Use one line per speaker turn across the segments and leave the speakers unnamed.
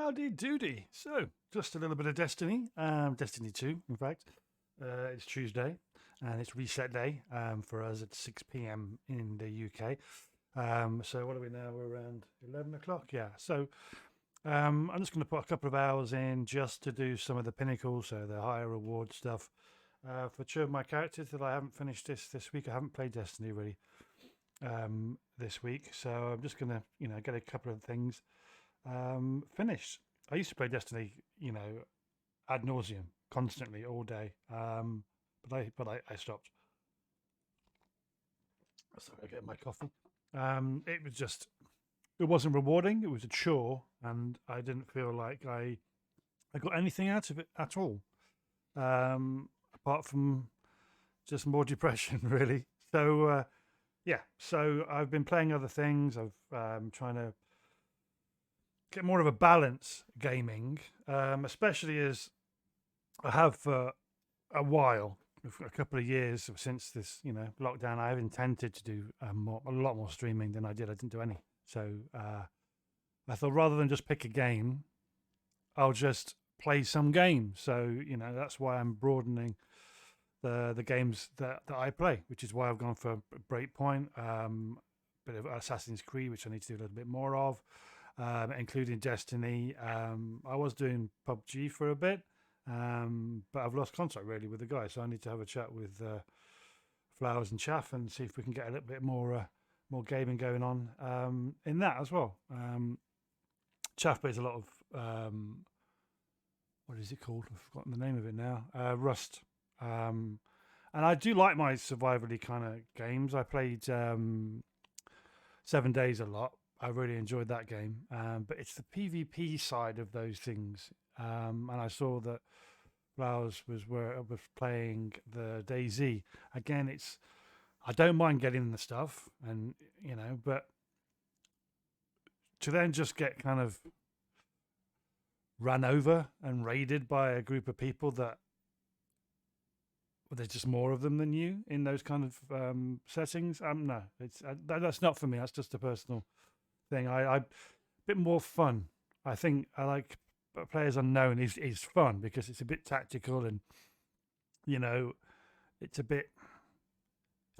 Howdy doody. So, just a little bit of Destiny. Destiny 2, in fact. It's Tuesday, and it's reset day for us at 6 p.m. in the UK. So, what are we now? We're around 11 o'clock. Yeah. So, I'm just going to put a couple of hours in just to do some of the pinnacles, so the higher reward stuff. For two of my characters that I haven't finished this week, I haven't played Destiny really this week. So, I'm just going to, get a couple of things finished. I used to play Destiny, ad nauseum, constantly, all day. But I stopped. Sorry, I get my coffee. It wasn't rewarding. It was a chore, and I didn't feel like I got anything out of it at all, apart from just more depression, really. So yeah. So I've been playing other things. I've trying to get more of a balance gaming, especially as I have for a while, for a couple of years since this, lockdown. I've intended to do a lot more streaming than I did. I didn't do any. So I thought rather than just pick a game, I'll just play some games. So that's why I'm broadening the games that I play, which is why I've gone for Breakpoint, bit of Assassin's Creed, which I need to do a little bit more of. Including Destiny. I was doing PUBG for a bit, but I've lost contact really with the guy, so I need to have a chat with Flowers and Chaff and see if we can get a little bit more gaming going on in that as well. Chaff plays a lot of what is it called? I've forgotten the name of it now. Rust, and I do like my survivally kind of games. I played 7 Days a lot. I really enjoyed that game, but it's the PvP side of those things. And I saw that Flowers was playing the DayZ. Again, I don't mind getting the stuff, and but to then just get kind of ran over and raided by a group of people that there's just more of them than you in those kind of settings. No, that's not for me. That's just a personal thing. I bit more fun. I think I like Players Unknown is fun because it's a bit tactical and it's a bit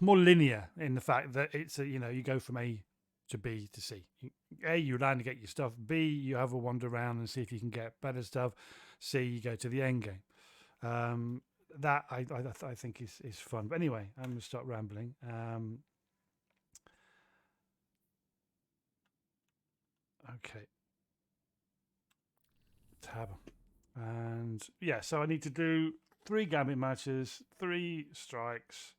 more linear in the fact that it's you go from A to B to C. A, you land to get your stuff. B, you have a wander around and see if you can get better stuff. C, you go to the end game. That I think is fun. But anyway, I'm gonna stop rambling. Okay. Tab. And yeah, so I need to do 3 Gambit matches, 3 strikes,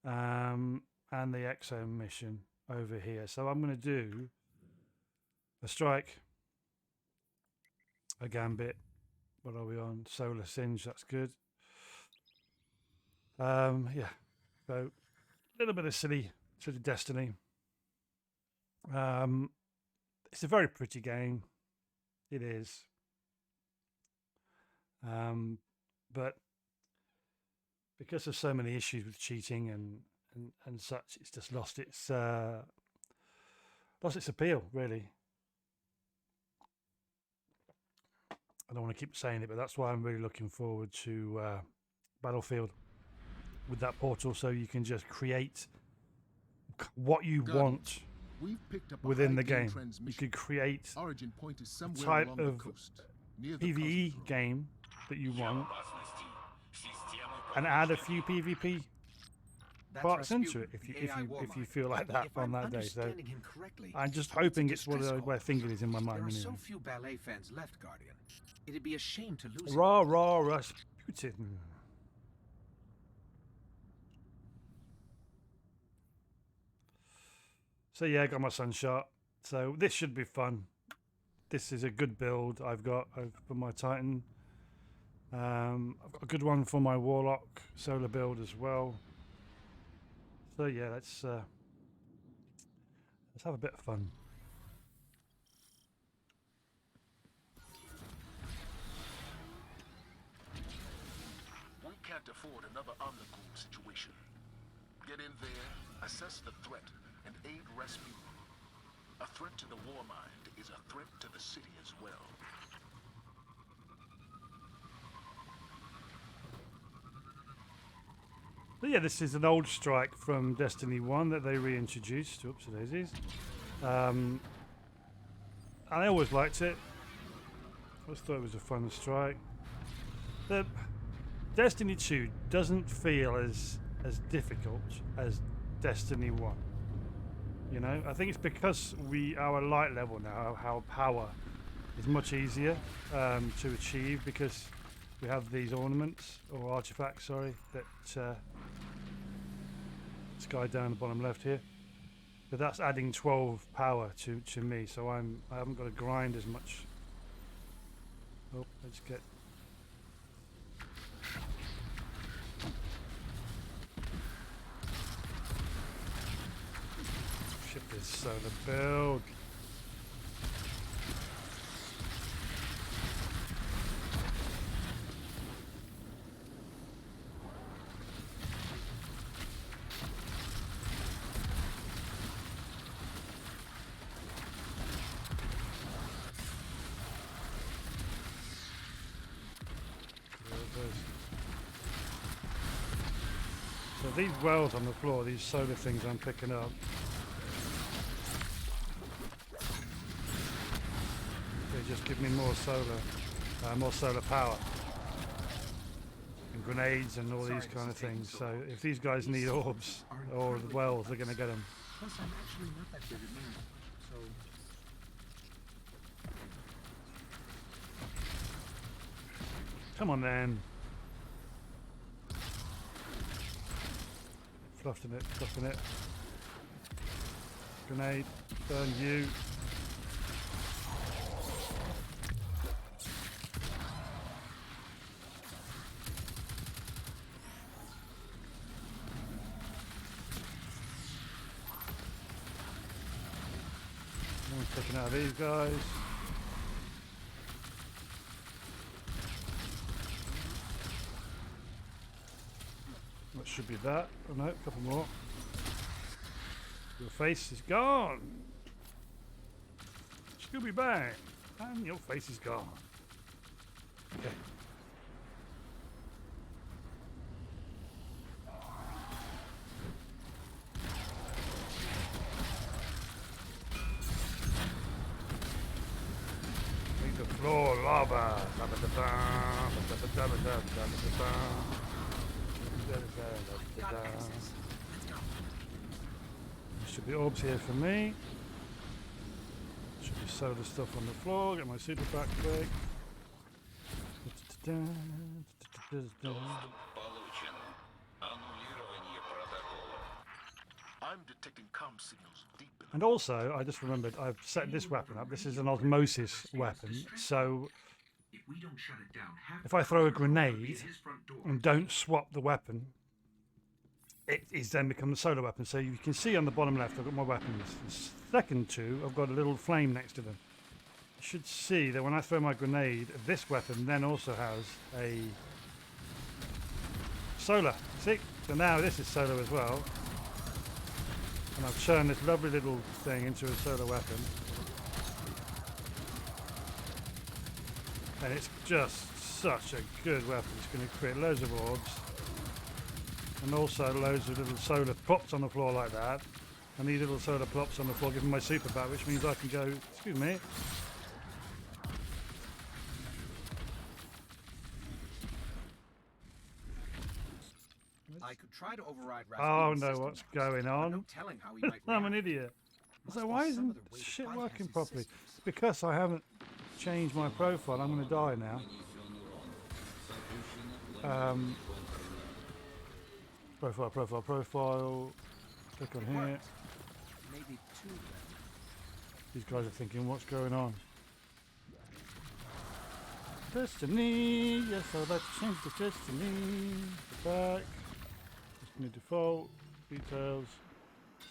and the Exo mission over here. So I'm going to do a strike, a Gambit. What are we on? Solar Singe, that's good. Yeah, so a little bit of silly Destiny. It's a very pretty game. It is. But because of so many issues with cheating and such, it's just lost its appeal, really. I don't want to keep saying it, but that's why I'm really looking forward to Battlefield with that portal, so you can just create what you want within the game. You could create a type of PvE game that you want and add a few PvP parts into it if you feel like that on that day. So I'm just hoping it's where I think it is in my mind.
There are so few ballet fans left, Guardian. It'd be a shame to lose
Rah rah Rasputin. So yeah, I got my sunshot. So this should be fun. This is a good build I've got for my Titan. I've got a good one for my Warlock solar build as well. So yeah, let's have a bit of fun.
We can't afford another Omnicool situation. Get in there, assess the threat, and aid Rasputin. A threat to the war mind is a threat to the city as well.
But yeah, this is an old strike from Destiny 1 that they reintroduced. Oops, daisies. And I always liked it. I always thought it was a fun strike. The Destiny 2 doesn't feel as difficult as Destiny 1. You know, I think it's because our light level now, our power is much easier to achieve because we have these ornaments or artifacts, sorry, that this guy down the bottom left here. But that's adding 12 power to me, so I haven't got to grind as much. Oh, let's get. Ship this solar build. So these wells on the floor, these solar things I'm picking up, they just give me more solar power, and grenades and all these kind of things. So if these guys need orbs or the wells, they're going to get them.
Plus, I'm actually not that big a man, so
Come on then. Fluffing it. Grenade, burn you. One's taking out these guys. That should be that. Oh no, a couple more. Your face is gone. Scooby bang. And your face is gone. Okay. Make the floor lava. There should be orbs here for me. Should be solar stuff on the floor. Get my super back quick.
I'm detecting comm signals deep in
And also, I just remembered I've set this weapon up. This is an osmosis weapon. So if I throw a grenade and don't swap the weapon, it is then become a solar weapon. So you can see on the bottom left, I've got my weapons. The second two, I've got a little flame next to them. You should see that when I throw my grenade, this weapon then also has a solar. See? So now this is solar as well. And I've turned this lovely little thing into a solar weapon. And it's just such a good weapon. It's going to create loads of orbs. And also loads of little solar plops on the floor like that. And these little solar plops on the floor give me my super back, which means I can go, excuse me.
I could try to override
Oh
Rasputin's
no,
system,
what's going
but
on?
no telling how he might
I'm an
react.
idiot. So
Must be
why
some
isn't
other way to
shit
bypass
working
his
properly?
systems.
It's because I haven't changed my profile. I'm going to die now. Profile. Click on here.
Maybe two.
These guys are thinking, what's going on? Destiny. Yes, I'd like to change the destiny. Go back. Destiny default. Details.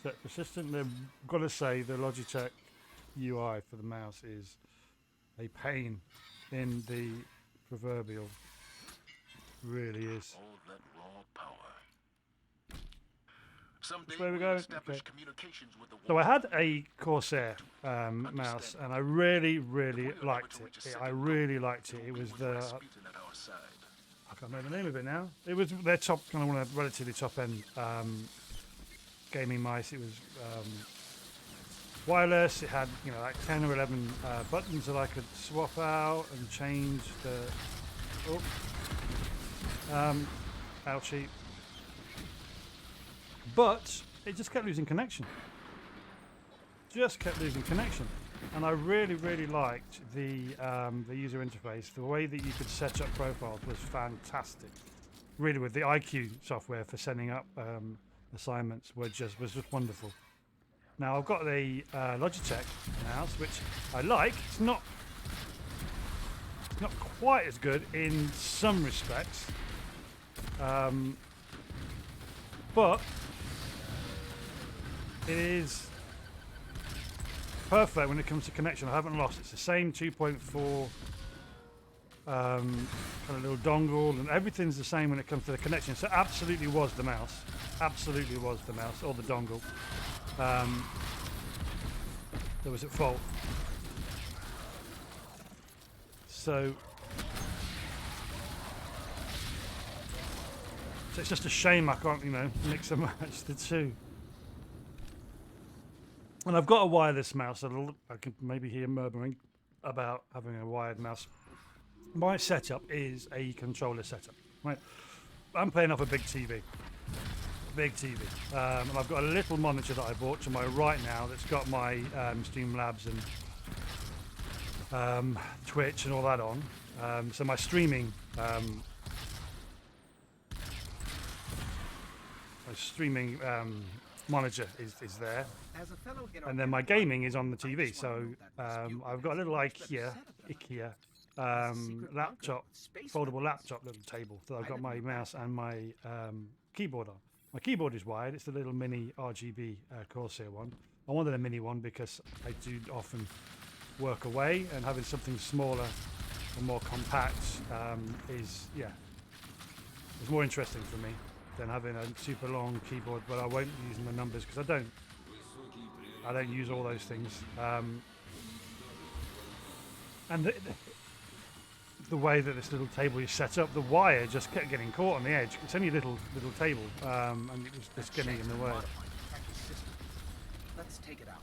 Set persistent. They've got to say the Logitech UI for the mouse is a pain in the proverbial. Really is.
all that raw power. Someday
Which way we
we'll
go?
establish
Okay.
communications with the
So I had
world.
a Corsair mouse, and I really, really liked it. I really liked it. It was the
Rasputin at our side.
I can't remember the name of it now. It was their top kind of one of relatively top end gaming mice. It was wireless. It had like 10 or 11 buttons that I could swap out and change the. Ouchie. But it just kept losing connection. And I really, really liked the user interface. The way that you could set up profiles was fantastic. Really, with the IQ software for setting up assignments was just wonderful. Now I've got the Logitech mouse, which I like. It's not quite as good in some respects, but it is perfect when it comes to connection. I haven't lost. It's the same 2.4 kind of little dongle, and everything's the same when it comes to the connection. So absolutely was the mouse, or the dongle that was at fault. So it's just a shame I can't mix and match the two. And I've got a wireless mouse. I can maybe hear murmuring about having a wired mouse. My setup is a controller setup. Right, I'm playing off a big TV, and I've got a little monitor that I bought to my right now that's got my Streamlabs and Twitch and all that on. So my streaming monitor is there. And then my gaming is on the TV, so I've got a little IKEA laptop, foldable laptop little table that I've got my mouse and my keyboard on. My keyboard is wired. It's the little mini RGB Corsair one. I wanted a mini one because I do often work away, and having something smaller and more compact is more interesting for me than having a super long keyboard. But I won't be using the numbers because I don't use all those things. And the way that this little table is set up, the wire just kept getting caught on the edge. It's only a little table, and it was just getting in the way.
Let's take it out.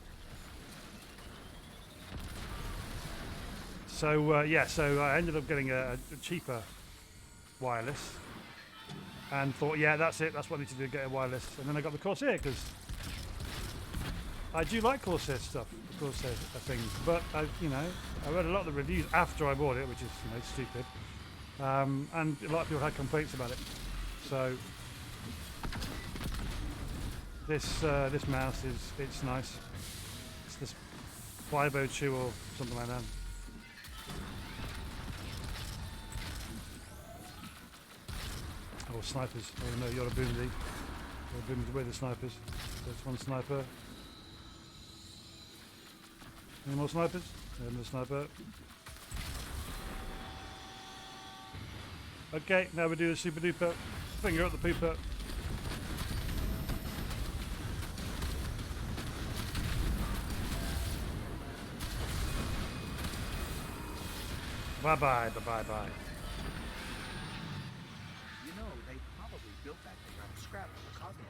So so I ended up getting a cheaper wireless, and thought, that's it. That's what I need to do, get a wireless. And then I got the Corsair because I do like Corsair stuff, Corsair things. But I read a lot of the reviews after I bought it, which is stupid. And a lot of people had complaints about it. So this mouse it's nice. It's this 502 or something like that. Oh, snipers. Oh no, you're a boomsy. You're a boomsy. Where are the snipers? There's one sniper. Any more snipers? Another sniper. Okay, now we do the super duper. Finger up the pooper. Bye bye, bye bye bye.
They probably built that thing out of scrap for the cosmo.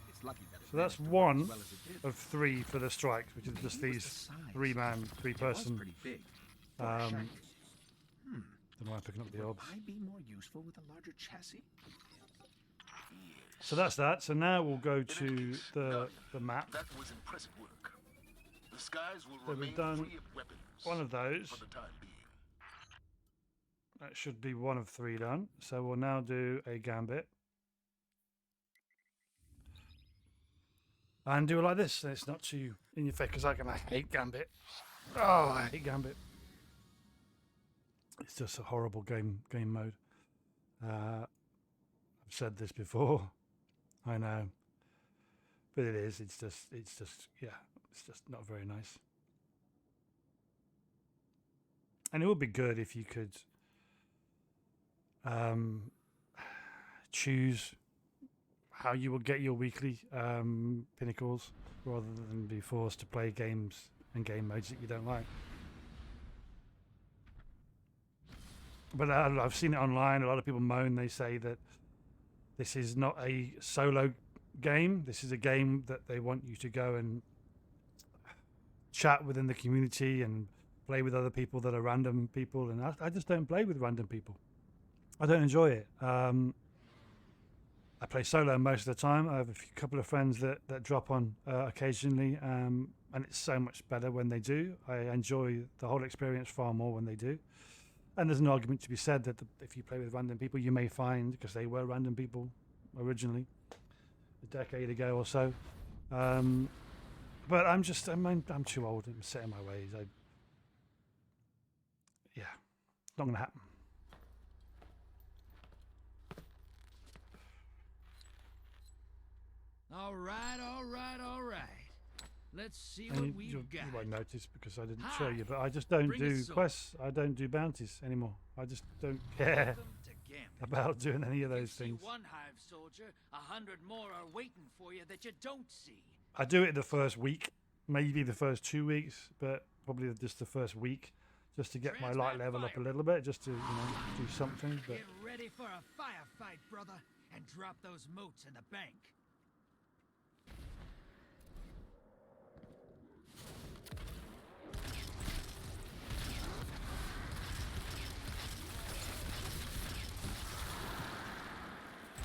It's lucky that
So that's one of three for the strikes, which is just these three-person.
pretty big.
Don't know why I'm picking up the orbs.
I'd be more useful with a larger chassis.
So that's that. So now we'll go to the map.
That was impressive work. The skies will
So we've
remain
done
free of weapons
one of those.
for the time being.
That should be one of three done. So we'll now do a gambit. And do it like this. So it's not too in your face, because I hate gambit. Oh, I hate gambit. It's just a horrible game mode. I've said this before. I know. But it is. It's just not very nice. And it would be good if you could choose how you will get your weekly pinnacles rather than be forced to play games and game modes that you don't like. But I've seen it online. A lot of people moan. They say that this is not a solo game. This is a game that they want you to go and chat within the community and play with other people that are random people. And I just don't play with random people. I don't enjoy it. I play solo most of the time. I have a couple of friends that drop on occasionally, and it's so much better when they do. I enjoy the whole experience far more when they do. And there's an argument to be said that if you play with random people, you may find, because they were random people originally, a decade ago or so. But I'm too old. I'm set in my ways. Yeah, it's not going to happen.
All right. Let's see
And
what we've
you
got.
won't notice because I didn't show you, but I just don't
Bring
do
us on.
quests. I don't do bounties anymore. I just don't care
Welcome to Gambit.
about doing any of
You
those
see
things.
one hive soldier, 100 more are waiting for you that you don't see.
I do it the first week, maybe the first 2 weeks, but probably just the first week, just to get my light level up a little bit, just to do something. But
Get ready for a firefight, brother, and drop those moats in the bank.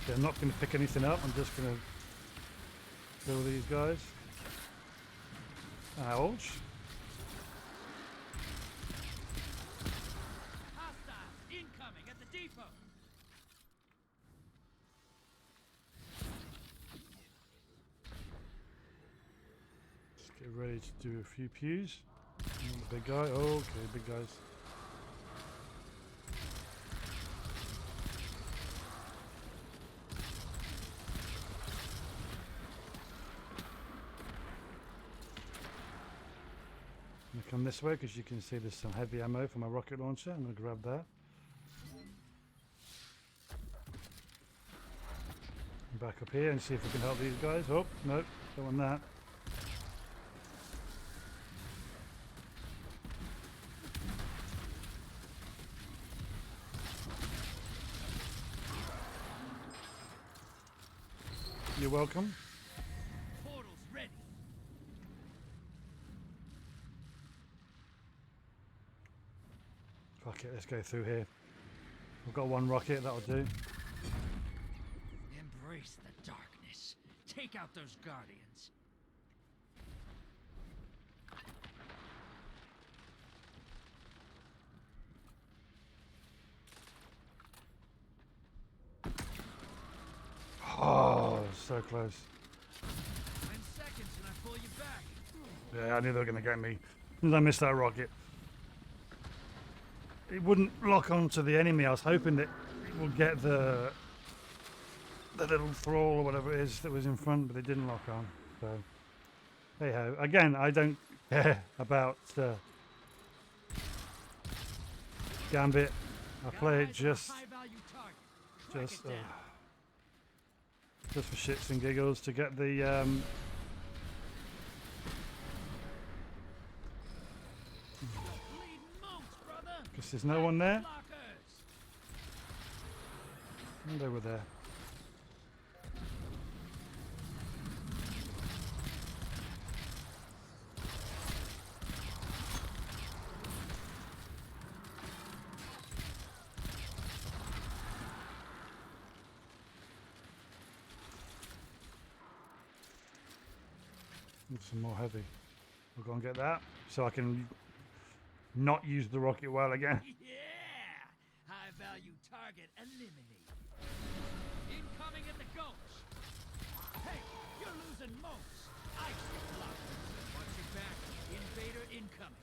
okay, I'm not going to pick anything up. I'm just going to kill these guys. Ouch.
Hostiles incoming at the depot.
Let's get ready to do a few pews. The big guy. Oh, okay, big guys. I'm gonna come this way because you can see there's some heavy ammo for my rocket launcher. I'm gonna grab that. Back up here and see if we can help these guys. Oh, no, don't want that. You're welcome.
Portal's ready.
Fuck it, let's go through here. I've got one rocket, that'll do.
Embrace the darkness. Take out those guardians.
Oh, so close.
10 seconds and I pull you back.
Yeah, I knew they were going to get me. As soon as I missed that rocket. It wouldn't lock onto the enemy. I was hoping that it would get the little thrall or whatever it is that was in front, but it didn't lock on. So, hey ho. Again, I don't care about Gambit. I play it just for shits and giggles to get the because there's no one there. And they were there. Some more heavy. We'll go and get that so I can not use the rocket well again.
Yeah! High value target eliminated. Incoming at the gulch. Hey, you're losing moats. Ice block. Watch your back. Invader incoming.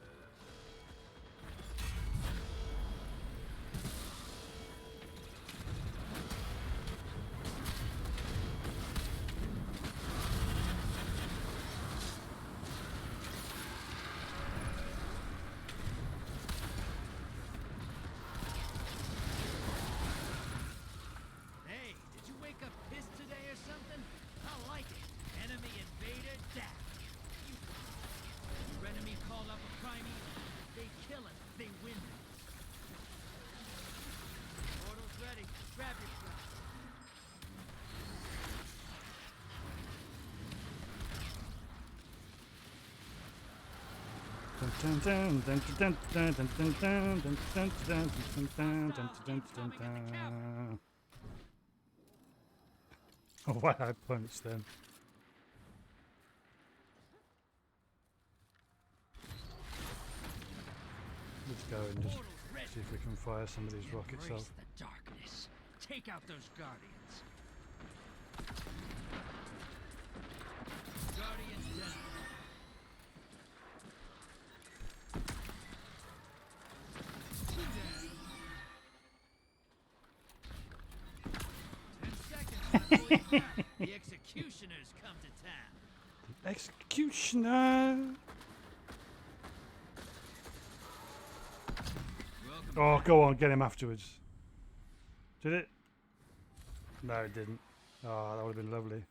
Oh, why I punched them. Let's go and just see if we can fire some of these rockets
Embrace
off.
the darkness. Take out those guardians. Guardians down. Two down. 10 seconds before you count. The executioners come to town.
Executioner!
Welcome
Oh,
back.
go on, get him afterwards. Did it? No, it didn't. Oh, that would have been lovely.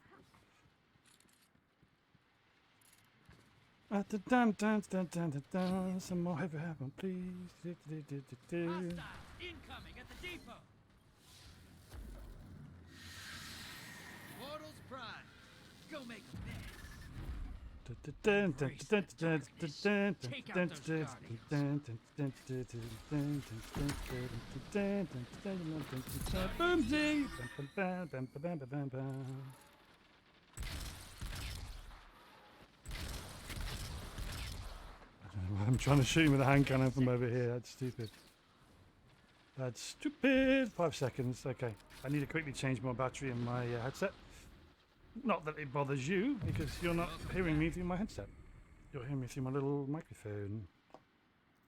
Some more heavy happen, please.
Hostiles incoming at the depot. Portals prime. Go make a mess.
I'm trying to shoot him with a hand cannon from over here. That's stupid. That's stupid. 5 seconds. Okay. I need to quickly change my battery in my headset. Not that it bothers you, because you're not hearing me through my headset. You're hearing me through my little microphone.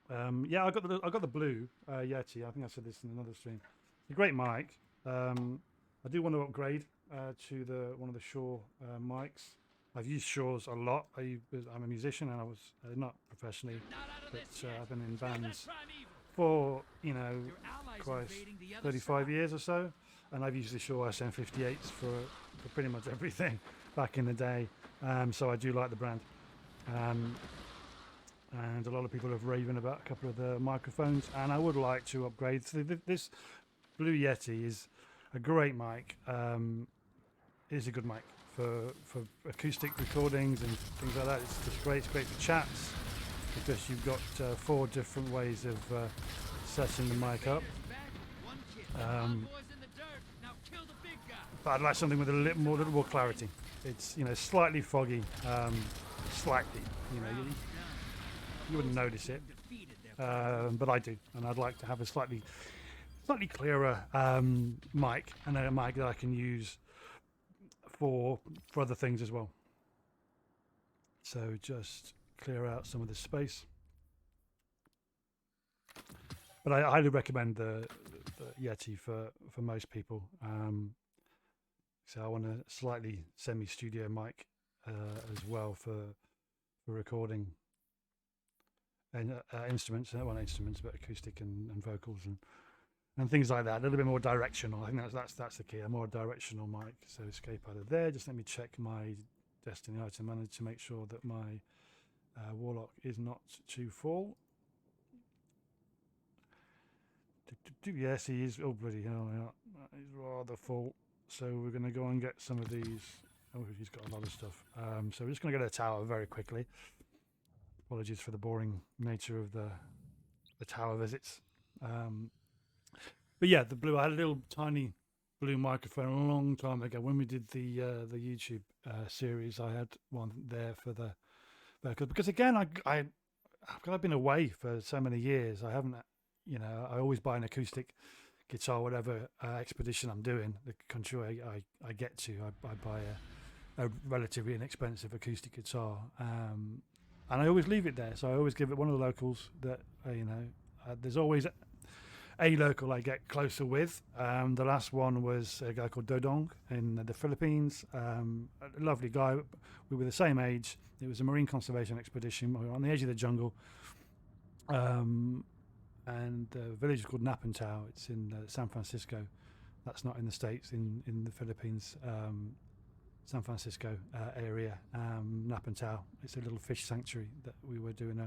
Yeah, I got the blue Yeti. I think I said this in another stream. It's a great mic. I do want to upgrade to one of the Shure mics. I've used Shures a lot. I'm a musician, and I was not professionally,
Not out of
but
this yet.
I've been in
Still got
bands
primeval.
for
Your allies
Christ,
invading the other
35
side.
years or so, and I've used the Shure SM58s for pretty much everything back in the day. So I do like the brand, and a lot of people have raven about a couple of the microphones, and I would like to upgrade. So this Blue Yeti is a great mic. It is a good mic for acoustic recordings and things like that. It's just great. It's great for chats because you've got 4 different ways of setting the mic up.
Back, one kid. Boys in the dirt. Now kill the big guy.
But I'd like something with a little more clarity. It's slightly foggy, slightly. You wouldn't notice it,
Defeated their
but I do, and I'd like to have a slightly clearer mic, and a mic that I can use for other things as well. So just clear out some of the space. But I highly recommend the Yeti for most people. So I want a slightly semi-studio mic as well for recording and instruments. Well, not instruments, but acoustic and vocals and things like that. A little bit more directional. I think that's the key. A more directional mic. So escape out of there. Just let me check my Destiny item manager to make sure that my Warlock is not too full. Yes, he is. Oh, bloody hell. Yeah. He's rather full. So we're going to go and get some of these. Oh, he's got a lot of stuff. So we're just going to go to the tower very quickly. Apologies for the boring nature of the tower visits. But yeah, the blue. I had a little tiny blue microphone a long time ago when we did the YouTube series. I had one there for the because again, I've been away for so many years. I haven't. I always buy an acoustic guitar, whatever expedition I'm doing, the country I get to. I buy a relatively inexpensive acoustic guitar, and I always leave it there. So I always give it one of the locals that there's always a local I get closer with. The last one was a guy called Dodong in the Philippines. A lovely guy. We were the same age. It was a marine conservation expedition. We were on the edge of the jungle. And the village is called Napantau. It's in San Francisco. That's not in the States, in the Philippines, San Francisco area. Napantau. It's a little fish sanctuary that we were doing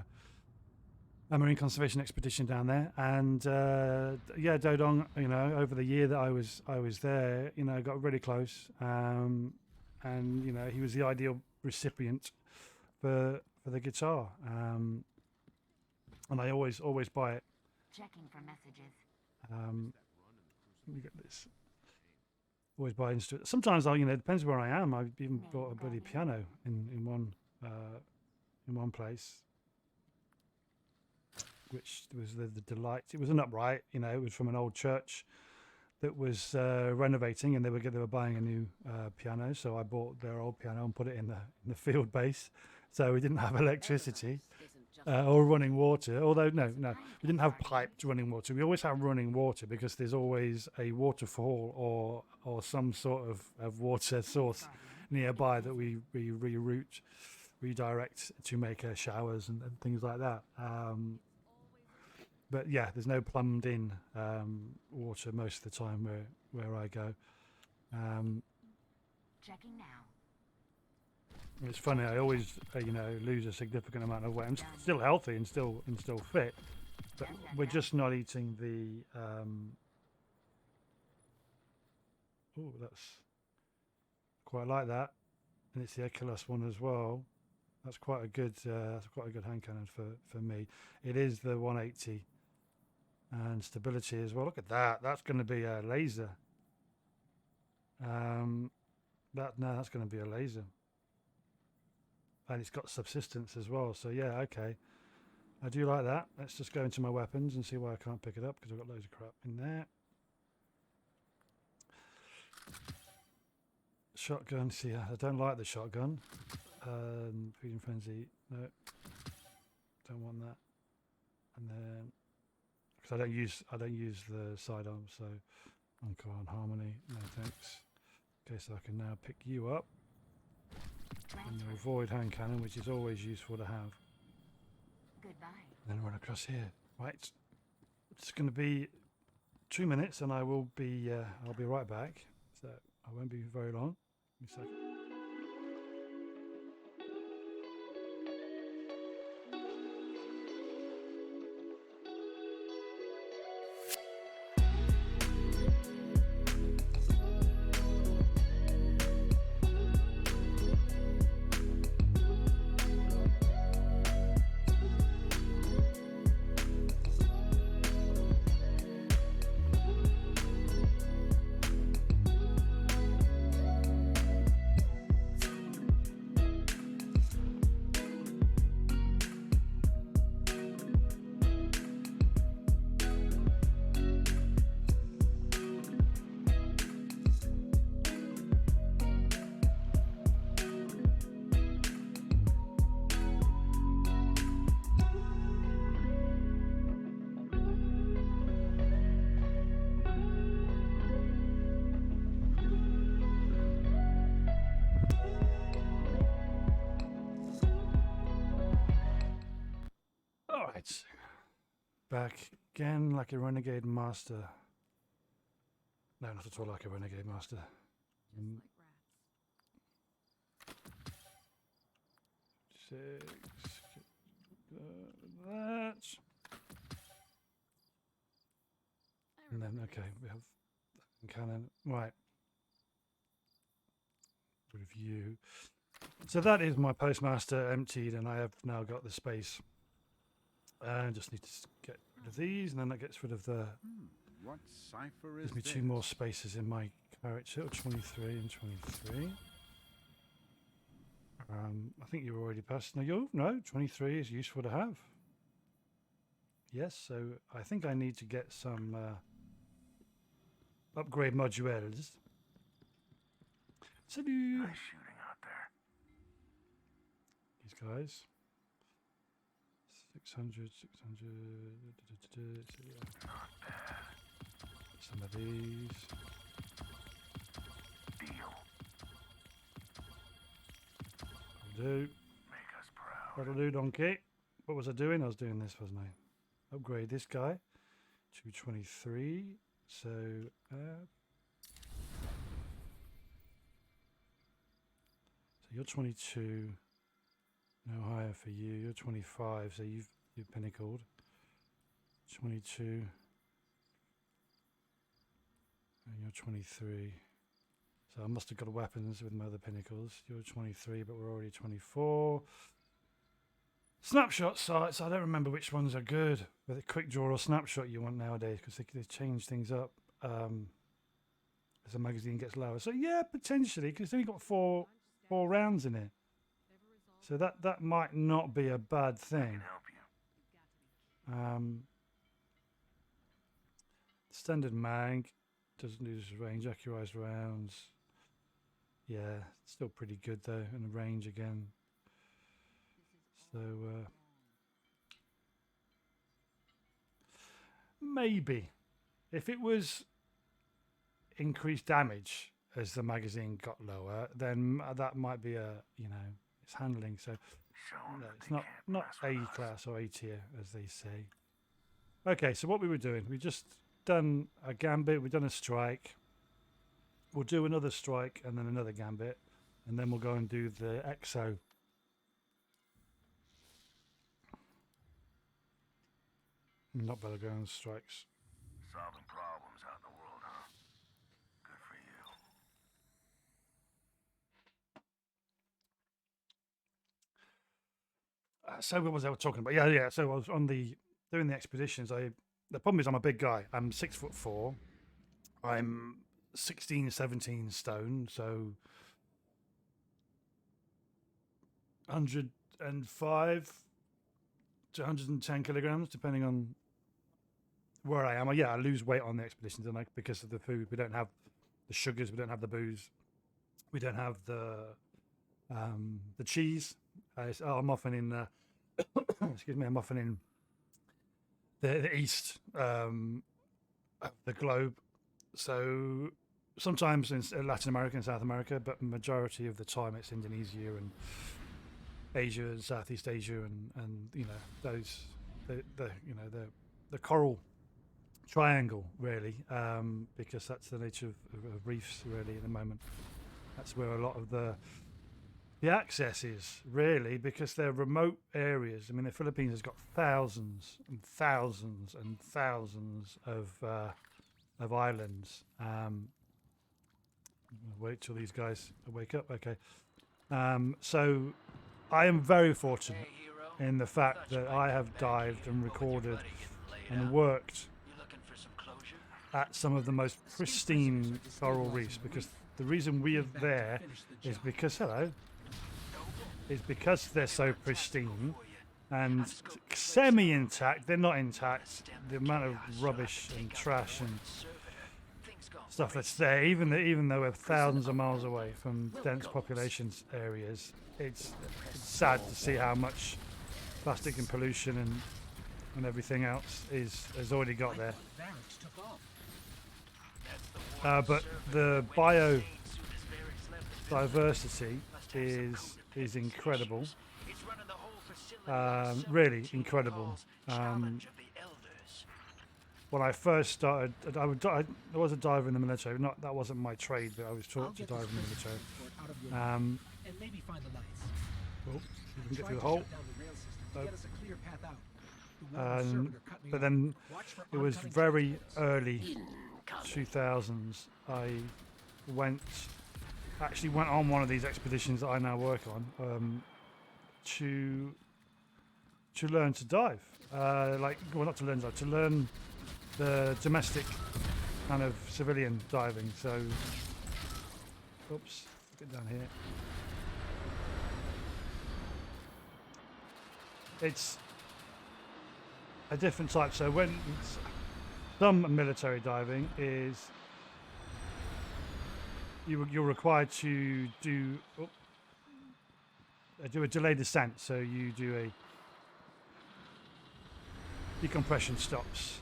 a marine conservation expedition down there. And Dodong, over the year that I was there, got really close. And he was the ideal recipient for the guitar. and I always buy it.
Checking for messages.
Let me get this. Always buy instruments. Sometimes I, it depends where I am. I've even bought a bloody piano in one place, which was the delight. It was an upright, it was from an old church that was renovating, and they were buying a new piano. So I bought their old piano and put it in the field base. So we didn't have electricity or running water. Although no, we didn't have piped running water. We always have running water because there's always a waterfall or some sort of water source nearby that we redirect to make showers and things like that. But yeah, there's no plumbed in water most of the time where I go.
Checking now.
It's funny. I always, lose a significant amount of weight. I'm still healthy and still fit, but we're just not eating the. Oh, that's quite like that, and it's the Eculus one as well. That's quite a good. That's quite a good hand cannon for me. It is the 180, and stability as well. Look at that. That's going to be a laser. That's going to be a laser. And it's got subsistence as well. So yeah, okay. I do like that. Let's just go into my weapons and see why I can't pick it up because I've got loads of crap in there. Shotgun. See, I don't like the shotgun. Feeding frenzy. No, don't want that. And then because I don't use the sidearm. So Encore on Harmony. No thanks. Okay, so I can now pick you up. And the void hand cannon, which is always useful to have.
Goodbye.
And then run across here. Right, it's going to be 2 minutes, and I'll be right back. So I won't be very long. Give me a second. Alright, back again like a renegade master. No, not at all like a renegade master. Six, that. And then, okay, we have cannon. Right. Review. So that is my postmaster emptied, and I have now got the space. I just need to get rid of these, and then that gets rid of the.
What cipher is
Gives me two more spaces in my character, 23 and 23. I think you already passed. No, 23 is useful to have. Yes, so I think I need to get some upgrade modules. Salut!
Nice shooting out there.
These guys. 600. Some of these.
Deal.
That'll do.
Make us proud.
That'll do, donkey. What was I doing? I was doing this, wasn't I? Upgrade this guy to 23. So, you're 22. No higher for you. You're 25, so you've pinnacled. 22. And you're 23. So I must have got weapons with my other pinnacles. You're 23, but we're already 24. Snapshot sites, I don't remember which ones are good. Whether quick draw or snapshot you want nowadays, because they change things up as the magazine gets lower. So yeah, potentially, because it's only got four rounds in it. So that might not be a bad thing. Standard mag doesn't lose range, accurized rounds. Yeah, still pretty good though, and the range again. So maybe if it was increased damage as the magazine got lower, then that might be it's handling. So no, it's not A class or A tier as they say. Okay, so what we were doing, we just done a gambit, we've done a strike. We'll do another strike and then another gambit, and then we'll go and do the exo. Not Battleground strikes.
Solving problems out in the world, huh? Good for you.
So what was I talking about? Yeah. So I was doing the expeditions. The problem is I'm a big guy. I'm 6'4". I'm 16, 17 stone. So 105 to 110 kilograms, depending on where I am. I lose weight on the expeditions, and because of the food, we don't have the sugars, we don't have the booze, we don't have the cheese. I'm often in excuse me, I'm often in the east of the globe. So sometimes in Latin America and South America, but majority of the time it's Indonesia and Asia and Southeast Asia and those the coral triangle really, because that's the nature of reefs really at the moment. That's where a lot of the access is really, because they're remote areas. I mean, the Philippines has got thousands and thousands and thousands of islands. Wait till these guys wake up. Okay. So I am very fortunate in the fact that I have dived and recorded and worked at some of the most pristine coral reefs, because the reason we are there is because they're so pristine and semi-intact. They're not intact. The amount of rubbish and trash and stuff that's there, even though we're thousands of miles away from dense population areas, it's sad to see how much plastic and pollution and everything else has already got there. But the biodiversity is incredible, really incredible. When I first started, I was a diver in the military. That wasn't my trade, but I was taught to dive in the military.
And maybe find the lights.
Oh, you can get through the hole.
Get us a clear path out.
But then it was very early 2000s. I went on one of these expeditions that I now work on to learn to dive. Not to learn to dive, to learn the domestic kind of civilian diving. So, oops, get down here. It's a different type. So when some military diving is you're required to do a delayed descent. So you do a decompression stops.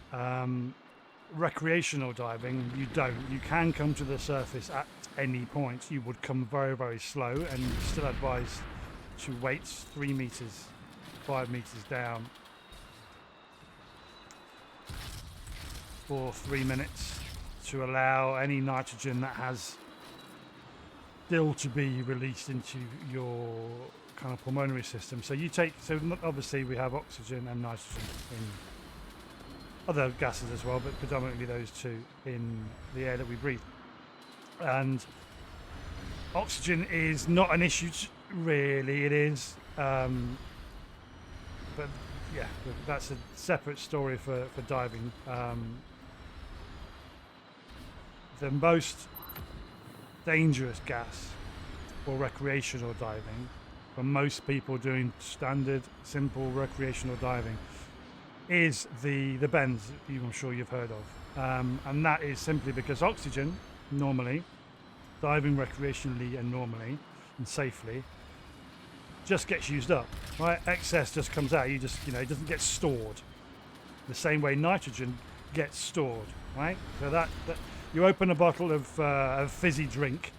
Recreational diving, you don't. You can come to the surface at any point. You would come very, very slow, and still advised to wait 3 meters, 5 meters down for 3 minutes to allow any nitrogen that has still to be released into your kind of pulmonary system. So obviously we have oxygen and nitrogen in other gases as well, but predominantly those two in the air that we breathe. And oxygen is not an issue, really. It is but yeah, that's a separate story for diving. The most dangerous gas for recreational diving, for most people doing standard, simple recreational diving, is the bends that I'm sure you've heard of. And that is simply because oxygen, normally, diving recreationally and normally and safely, just gets used up, right? Excess just comes out. You just, it doesn't get stored the same way nitrogen gets stored, right? So that you open a bottle of fizzy drink,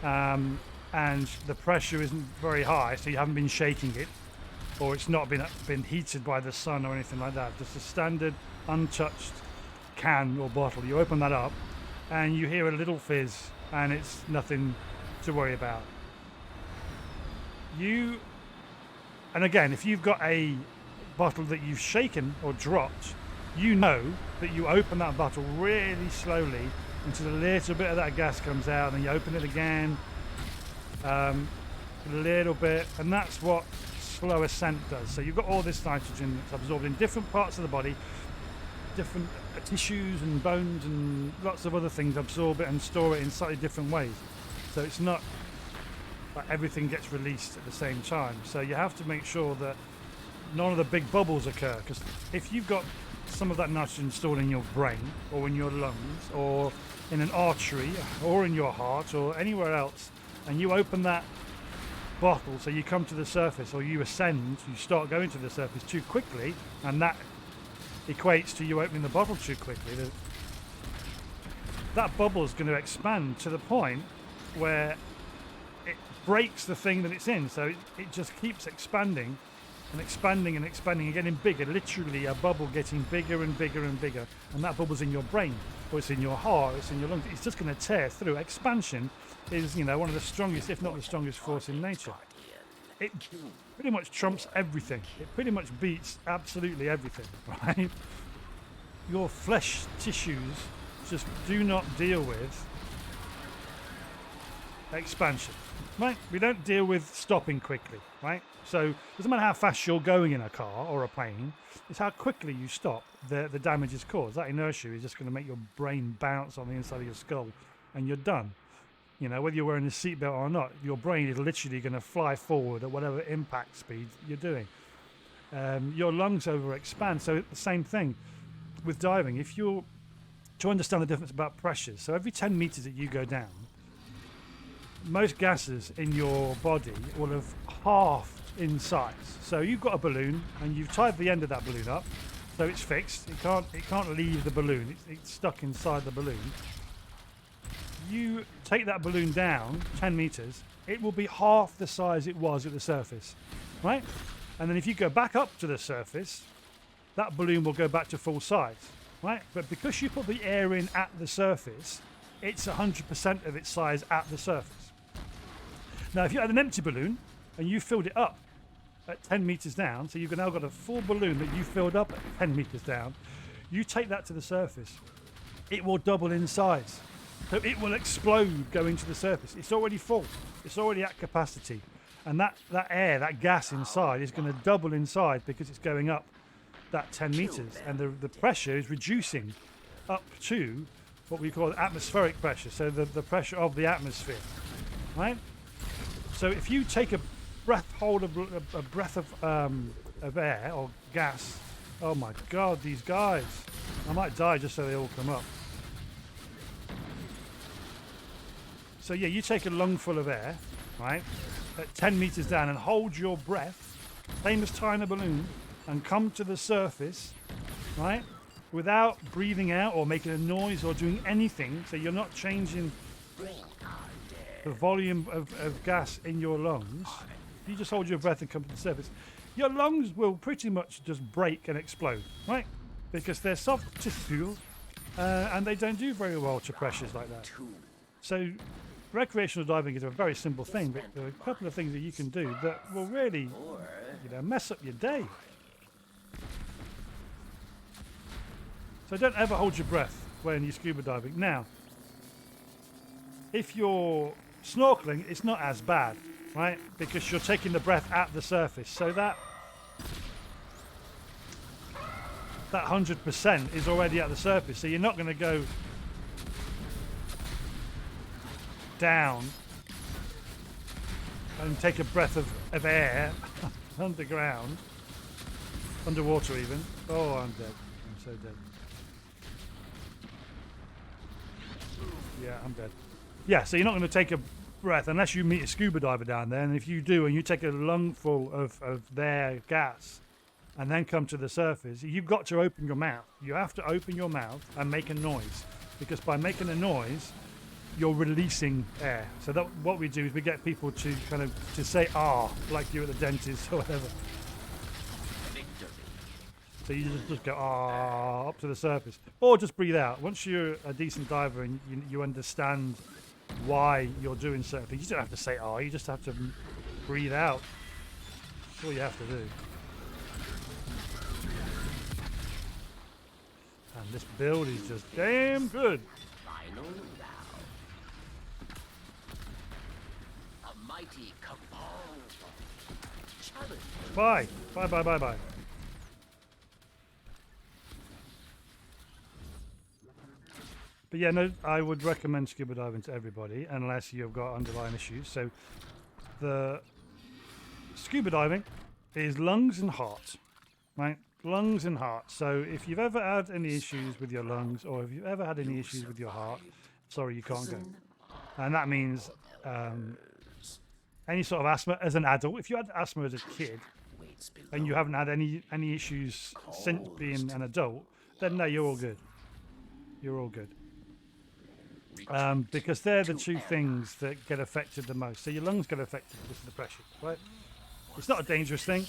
and the pressure isn't very high, so you haven't been shaking it, or it's not been heated by the sun or anything like that. Just a standard untouched can or bottle. You open that up, and you hear a little fizz, and it's nothing to worry about. And again, if you've got a bottle that you've shaken or dropped, you know that you open that bottle really slowly until a little bit of that gas comes out, and then you open it again, a little bit, and that's what slow ascent does. So you've got all this nitrogen that's absorbed in different parts of the body, different tissues and bones and lots of other things absorb it and store it in slightly different ways. So it's not like everything gets released at the same time. So you have to make sure that none of the big bubbles occur, because if you've got some of that nitrogen stored in your brain or in your lungs or in an artery or in your heart or anywhere else, and you open that bottle, so you come to the surface or you ascend, you start going to the surface too quickly, and that equates to you opening the bottle too quickly, that bubble is going to expand to the point where it breaks the thing that it's in. So it just keeps expanding and expanding and expanding and getting bigger, literally a bubble getting bigger and bigger and bigger, and that bubble's in your brain or it's in your heart, it's in your lungs. It's just going to tear through. Expansion is, one of the strongest, if not the strongest force in nature. It pretty much trumps everything. It pretty much beats absolutely everything, right? Your flesh tissues just do not deal with expansion, right? We don't deal with stopping quickly, right? So it doesn't matter how fast you're going in a car or a plane, it's how quickly you stop the damage is caused. That inertia is just going to make your brain bounce on the inside of your skull, and you're done. Whether you're wearing a seatbelt or not, your brain is literally going to fly forward at whatever impact speed you're doing. Your lungs overexpand. So the same thing with diving. If you're to understand the difference about pressures, so every 10 meters that you go down, most gases in your body will have halved in size. So you've got a balloon and you've tied the end of that balloon up, so it's fixed. It can't leave the balloon. It's stuck inside the balloon. You take that balloon down 10 meters, it will be half the size it was at the surface, right? And then if you go back up to the surface, that balloon will go back to full size, right? But because you put the air in at the surface, it's 100% of its size at the surface. Now, if you had an empty balloon and you filled it up at 10 meters down, so you've now got a full balloon that you filled up at 10 meters down, you take that to the surface, it will double in size. So it will explode going to the surface. It's already full. It's already at capacity. And that air, that gas inside is going to double in size because it's going up that 10 meters. And the pressure is reducing up to what we call atmospheric pressure. So the pressure of the atmosphere, right? So if you take a breath of air or gas, oh my God, these guys, I might die just so they all come up. So yeah, you take a lungful of air, right, at 10 meters down and hold your breath, same as tying a balloon, and come to the surface, right, without breathing out or making a noise or doing anything. So you're not changing the volume of gas in your lungs. You just hold your breath and come to the surface. Your lungs will pretty much just break and explode, right? Because they're soft tissue and they don't do very well to pressures like that. So recreational diving is a very simple thing, but there are a couple of things that you can do that will really, mess up your day. So don't ever hold your breath when you're scuba diving. Now, if you're snorkeling, it's not as bad, right? Because you're taking the breath at the surface. So that that 100% is already at the surface, so you're not going to go down and take a breath of air underground, underwater even. Oh, I'm dead. I'm so dead. Yeah, I'm dead. Yeah, so you're not going to take a breath unless you meet a scuba diver down there, and if you do and you take a lungful of their gas and then come to the surface, you've got to open your mouth. You have to open your mouth and make a noise, because by making a noise you're releasing air. So that what we do is we get people to kind of to say "ah" like you're at the dentist or whatever. So you just go "ah" up to the surface, or just breathe out. Once you're a decent diver and you understand why you're doing certain things, you don't have to say "ah." You just have to breathe out. That's all you have to do. And this build is just damn good.
Final round. A mighty cabal. Challenge.
Bye. Bye, bye, bye, bye. But yeah, no, I would recommend scuba diving to everybody unless you've got underlying issues. So the scuba diving is lungs and heart, right? Lungs and heart. So if you've ever had any issues with your lungs, or if you've ever had any issues with your heart, sorry, you can't go. And that means any sort of asthma as an adult. If you had asthma as a kid and you haven't had any issues since being an adult, then no, you're all good. You're all good. Because they're the two things that get affected the most. So your lungs get affected because of the pressure, right? It's not a dangerous thing.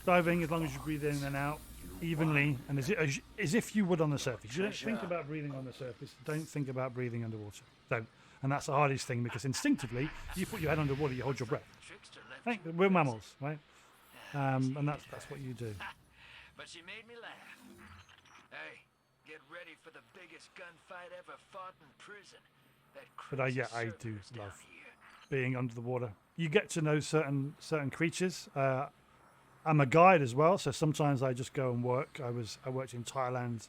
Diving, as long as you breathe in and out evenly, and as if you would on the surface. You don't think about breathing on the surface. Don't think about breathing underwater. Don't. And that's the hardest thing, because instinctively, you put your head underwater, you hold your breath. Right? We're mammals, right? And that's what you do.
But she made me laugh. Hey, get ready for the biggest gunfight ever fought in prison. That
But I
crazy
do
server's down
love
here.
being under the water. You get to know certain creatures. I'm a guide as well, so sometimes I just go and work. I worked in Thailand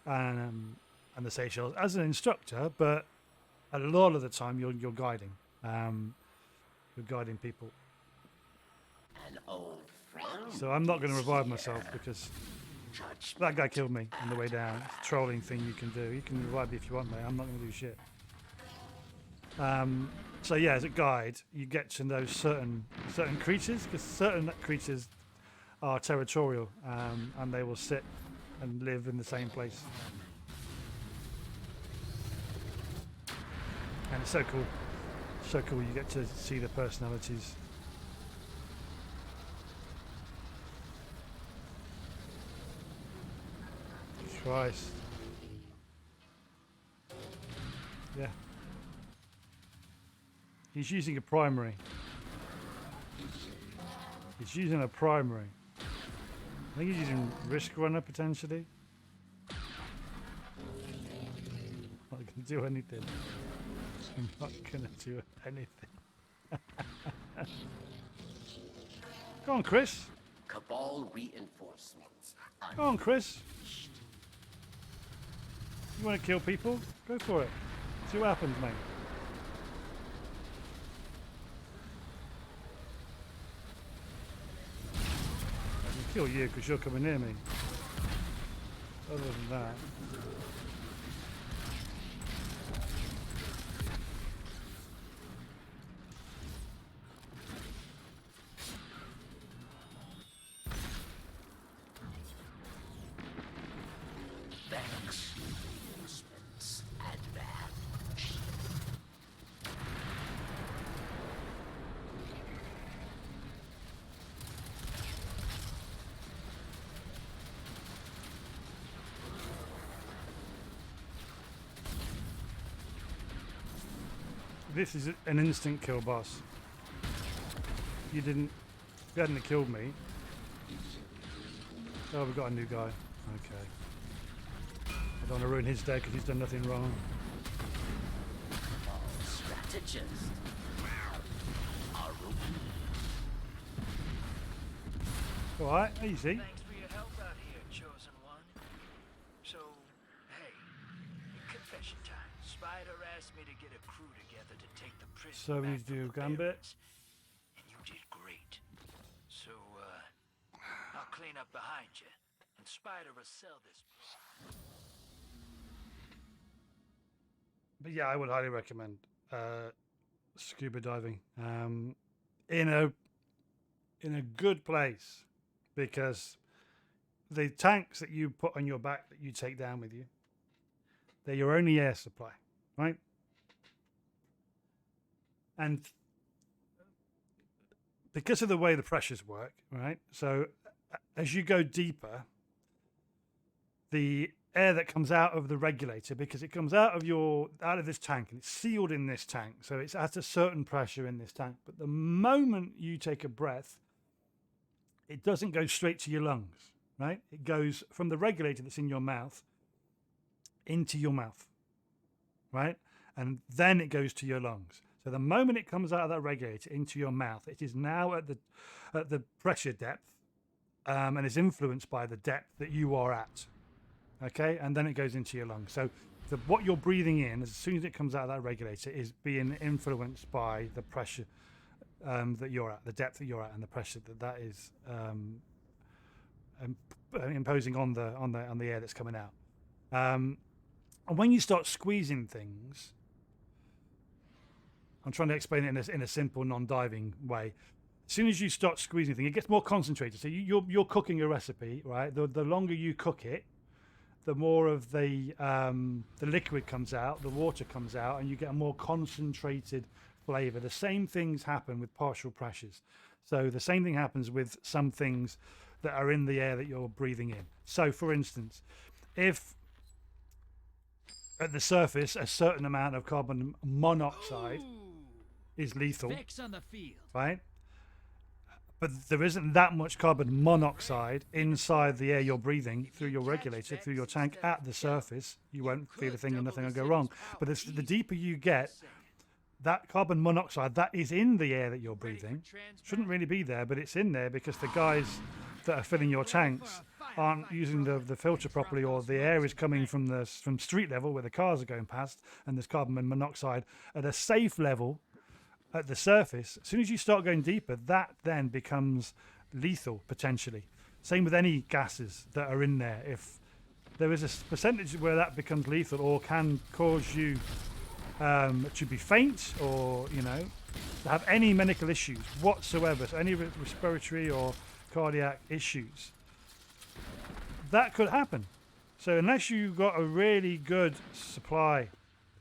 and the Seychelles as an instructor, but a lot of the time you're guiding. You're guiding people.
An old friend.
So I'm not going to revive myself, because that guy killed me on the way down. It's a trolling thing you can do. You can revive me if you want, mate. I'm not going to do shit. So yeah, as a guide, you get to know certain creatures, because certain creatures are territorial, and they will sit and live in the same place. And it's so cool. So cool. You get to see the personalities. Christ. Yeah. He's using a primary. He's using a primary. I think he's using Risk Runner potentially. Not going to do anything. I'm not going to do anything. Go on, Chris.
Cabal reinforcements.
Go on, Chris. You want to kill people? Go for it. See what happens, mate. I can kill you because you're coming near me. Other than that.
Thanks. Reinforcements advance.
This is an instant kill boss. You hadn't killed me. Oh, we've got a new guy. Okay. I don't want to ruin his day because he's done nothing wrong.
Strategist.
Alright, easy.
Thanks for your help out here, chosen one. me to get a crew together to take the prison
So we
back from
do
the
Gambit.
Barons, and you did great. So, I'll clean up behind you, and Spider will sell this.
But yeah, I would highly recommend scuba diving in a good place, because the tanks that you put on your back that you take down with you, they're your only air supply, right? And because of the way the pressures work, right? So as you go deeper, the air that comes out of the regulator, because it comes out of this tank and it's sealed in this tank, so it's at a certain pressure in this tank. But the moment you take a breath, it doesn't go straight to your lungs, right? It goes from the regulator that's in your mouth into your mouth, right? And then it goes to your lungs. So the moment it comes out of that regulator into your mouth, it is now at the pressure depth, and is influenced by the depth that you are at. Okay, and then it goes into your lungs. So what you're breathing in, as soon as it comes out of that regulator, is being influenced by the pressure that you're at, the depth that you're at, and the pressure that is imposing on the air that's coming out. And when you start squeezing things, I'm trying to explain it in a simple, non-diving way. As soon as you start squeezing things, it gets more concentrated. So you're cooking a recipe, right? The longer you cook it, the more of the liquid comes out, the water comes out, and you get a more concentrated flavor. The same things happen with partial pressures. So the same thing happens with some things that are in the air that you're breathing in. So for instance, if at the surface a certain amount of carbon monoxide is lethal,
Vex on the field.
right? But there isn't that much carbon monoxide inside the air you're breathing through your regulator, through your tank at the surface. You won't feel a thing and nothing will go wrong. But the deeper you get, that carbon monoxide that is in the air that you're breathing shouldn't really be there, but it's in there because the guys that are filling your tanks aren't using the filter properly, or the air is coming from street level where the cars are going past, and there's carbon monoxide at a safe level at the surface. As soon as you start going deeper, that then becomes lethal potentially. Same with any gases that are in there. If there is a percentage where that becomes lethal or can cause you to be faint, or to have any medical issues whatsoever, so any respiratory or cardiac issues, that could happen. So unless you've got a really good supply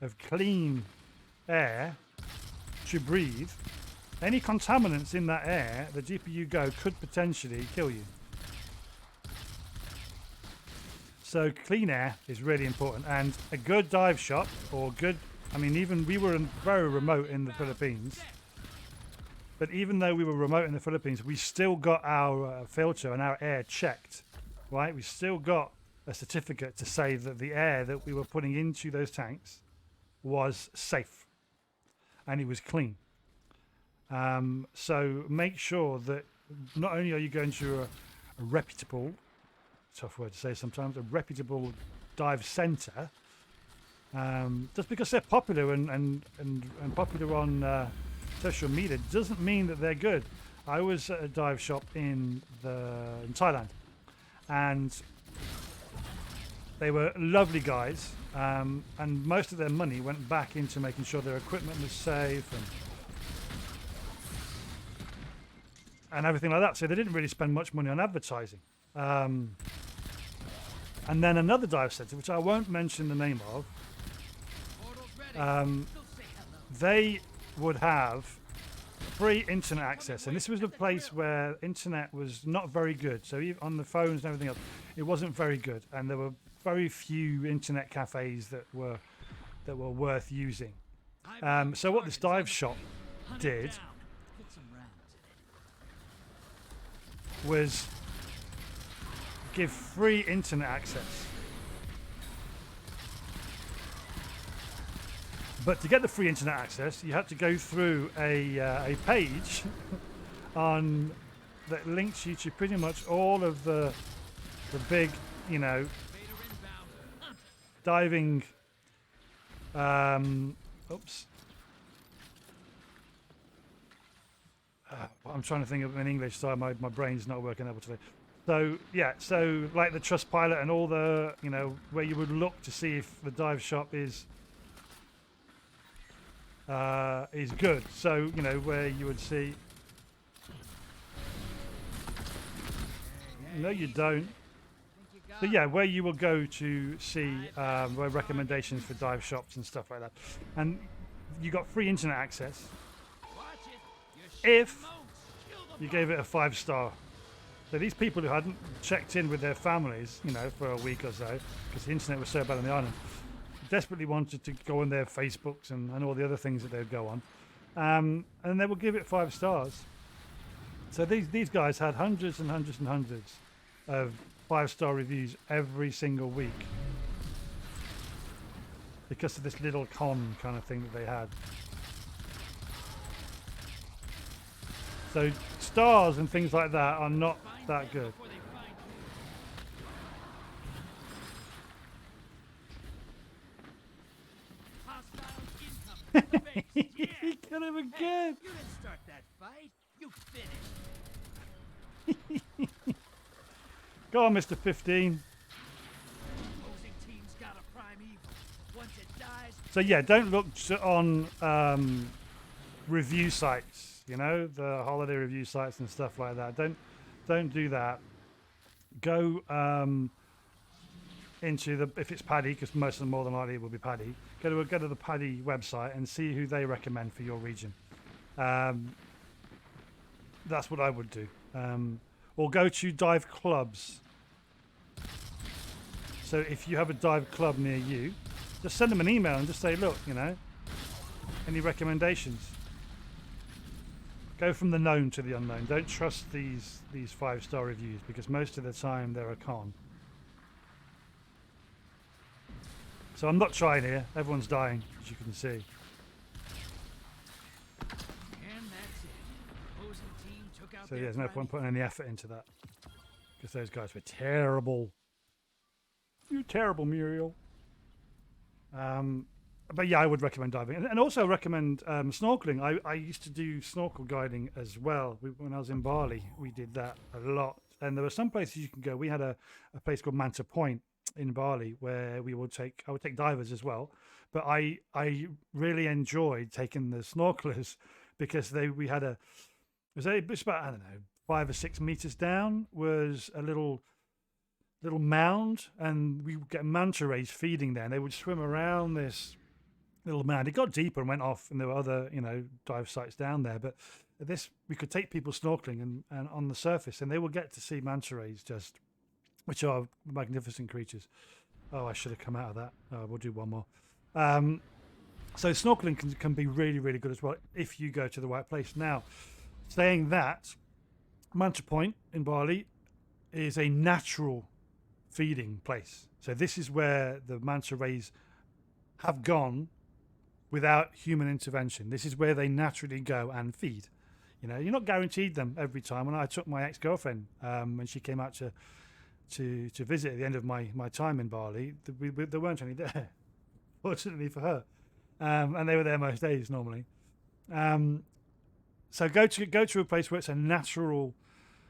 of clean air to breathe, any contaminants in that air, the deeper you go, could potentially kill you. So clean air is really important, and a good dive shop, or even we were very remote in the Philippines, but even though we were remote in the Philippines, we still got our filter and our air checked, right? We still got a certificate to say that the air that we were putting into those tanks was safe and it was clean. So make sure that not only are you going to a reputable, tough word to say sometimes, a reputable dive center, just because they're popular and popular on social media doesn't mean that they're good. I was at a dive shop in Thailand, and they were lovely guys, and most of their money went back into making sure their equipment was safe and everything like that. So they didn't really spend much money on advertising. And then another dive center, which I won't mention the name of, they would have free internet access, and this was a place where internet was not very good. So even on the phones and everything else, it wasn't very good, and there were very few internet cafes that were worth using. So what this dive shop did was give free internet access. But to get the free internet access, you had to go through a page that links you to pretty much all of the big, diving Oops. I'm trying to think of it in English, so my brain's not working able today. So yeah, so like the Trustpilot and all the, you know, where you would look to see if the dive shop is good. So, you know, where you would see. No, you don't. So yeah, where you will go to see where recommendations for dive shops and stuff like that, and you got free internet access if you gave it a 5-star. So these people who hadn't checked in with their families, you know, for a week or so, because the internet was so bad on the island, desperately wanted to go on their Facebooks and all the other things that they'd go on, and they would give it 5 stars. So these guys had hundreds and hundreds and hundreds of 5-star reviews every single week because of this little con kind of thing that they had. So stars and things like that are not that good. He got him again.
You didn't start that fight. You finished.
Go on, Mr. 15.
Opposing team's got a prime evil. Once it dies,
So yeah, don't look on review sites, you know, the holiday review sites and stuff like that. Don't do that. Go into the, if it's Paddy, because most of them more than likely it will be Paddy. Go to the Paddy website and see who they recommend for your region. That's what I would do. Or go to dive clubs. So if you have a dive club near you, just send them an email and just say, look, you know, any recommendations? Go from the known to the unknown. Don't trust these 5-star reviews because most of the time they're a con. So I'm not trying here. Everyone's dying, as you can see.
and that's it. Opposing team took out
So
their
there's no
prime
point putting any effort into that because those guys were terrible. You're terrible, Muriel. But yeah, I would recommend diving and also recommend snorkeling. I used to do snorkel guiding as well. When I was in Bali, we did that a lot. And there were some places you can go. We had a place called Manta Point in Bali where I would take divers as well. But I really enjoyed taking the snorkelers because we had it was about, I don't know, 5 or 6 meters down was a little mound, and we would get manta rays feeding there, and they would swim around this little mound. It got deeper and went off, and there were other, you know, dive sites down there. But this, we could take people snorkeling and on the surface, and they would get to see manta rays, which are magnificent creatures. Oh, I should have come out of that. We'll do one more. So snorkeling can be really, really good as well if you go to the right place. Now, saying that, Manta Point in Bali is a natural feeding place. So this is where the manta rays have gone without human intervention. This is where they naturally go and feed. You know, you're not guaranteed them every time. When I took my ex-girlfriend when she came out to visit at the end of my time in Bali, there weren't any there, fortunately for her, and they were there most days normally. So go to a place where it's a natural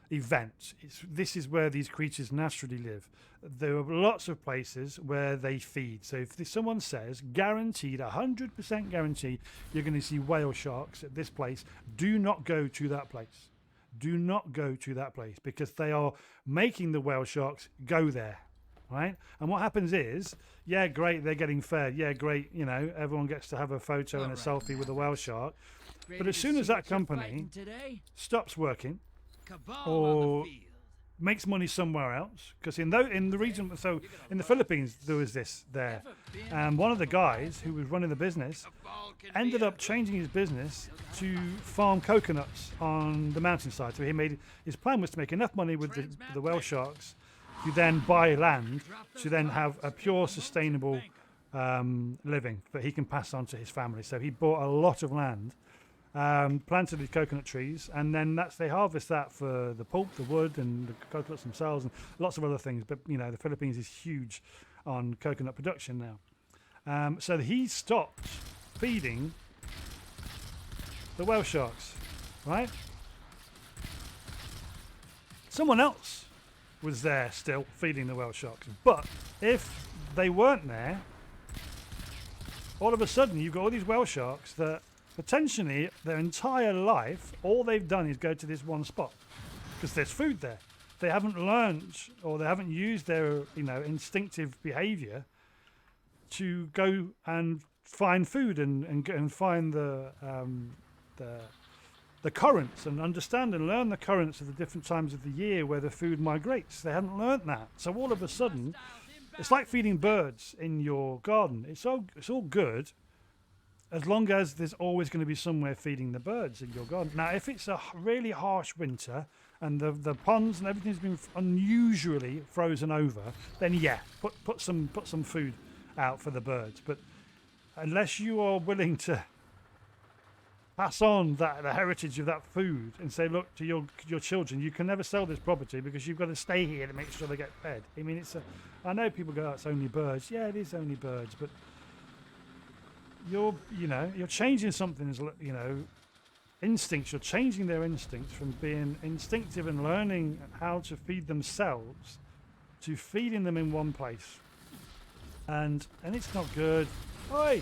event. This is where these creatures naturally live. There are lots of places where they feed. So if someone says guaranteed, 100% guaranteed, you're going to see whale sharks at this place, do not go to that place. Do not go to that place because they are making the whale sharks go there, right? And what happens is, yeah, great, they're getting fed. Yeah, great, you know, everyone gets to have a photo and a selfie with a whale shark. But as soon as that company stops working or makes money somewhere else, because in the region, so in the Philippines there was this there, and one of the guys who was running the business ended up changing his business to farm coconuts on the mountainside. So his plan was to make enough money with the whale sharks to then buy land to then have a pure sustainable living that he can pass on to his family. So he bought a lot of land, planted these coconut trees, and then they harvest that for the pulp, the wood, and the coconuts themselves, and lots of other things. But you know, the Philippines is huge on coconut production now. So he stopped feeding the whale sharks, right? Someone else was there still feeding the whale sharks. But if they weren't there, all of a sudden you've got all these whale sharks that potentially their entire life, all they've done is go to this one spot because there's food there. They haven't learned or they haven't used their, instinctive behavior to go and find food and find the currents and understand and learn the currents of the different times of the year where the food migrates. They haven't learned that. So all of a sudden, it's like feeding birds in your garden. It's all good as long as there's always going to be somewhere feeding the birds in your garden. Now, if it's a really harsh winter and the ponds and everything's been unusually frozen over, then yeah, put some food out for the birds. But unless you are willing to pass on the heritage of that food and say, look, to your children, you can never sell this property because you've got to stay here to make sure they get fed. I mean, I know people go, oh, it's only birds. Yeah, it is only birds, but you're changing something's, instincts. You're changing their instincts from being instinctive and learning how to feed themselves to feeding them in one place. And it's not good. Oi!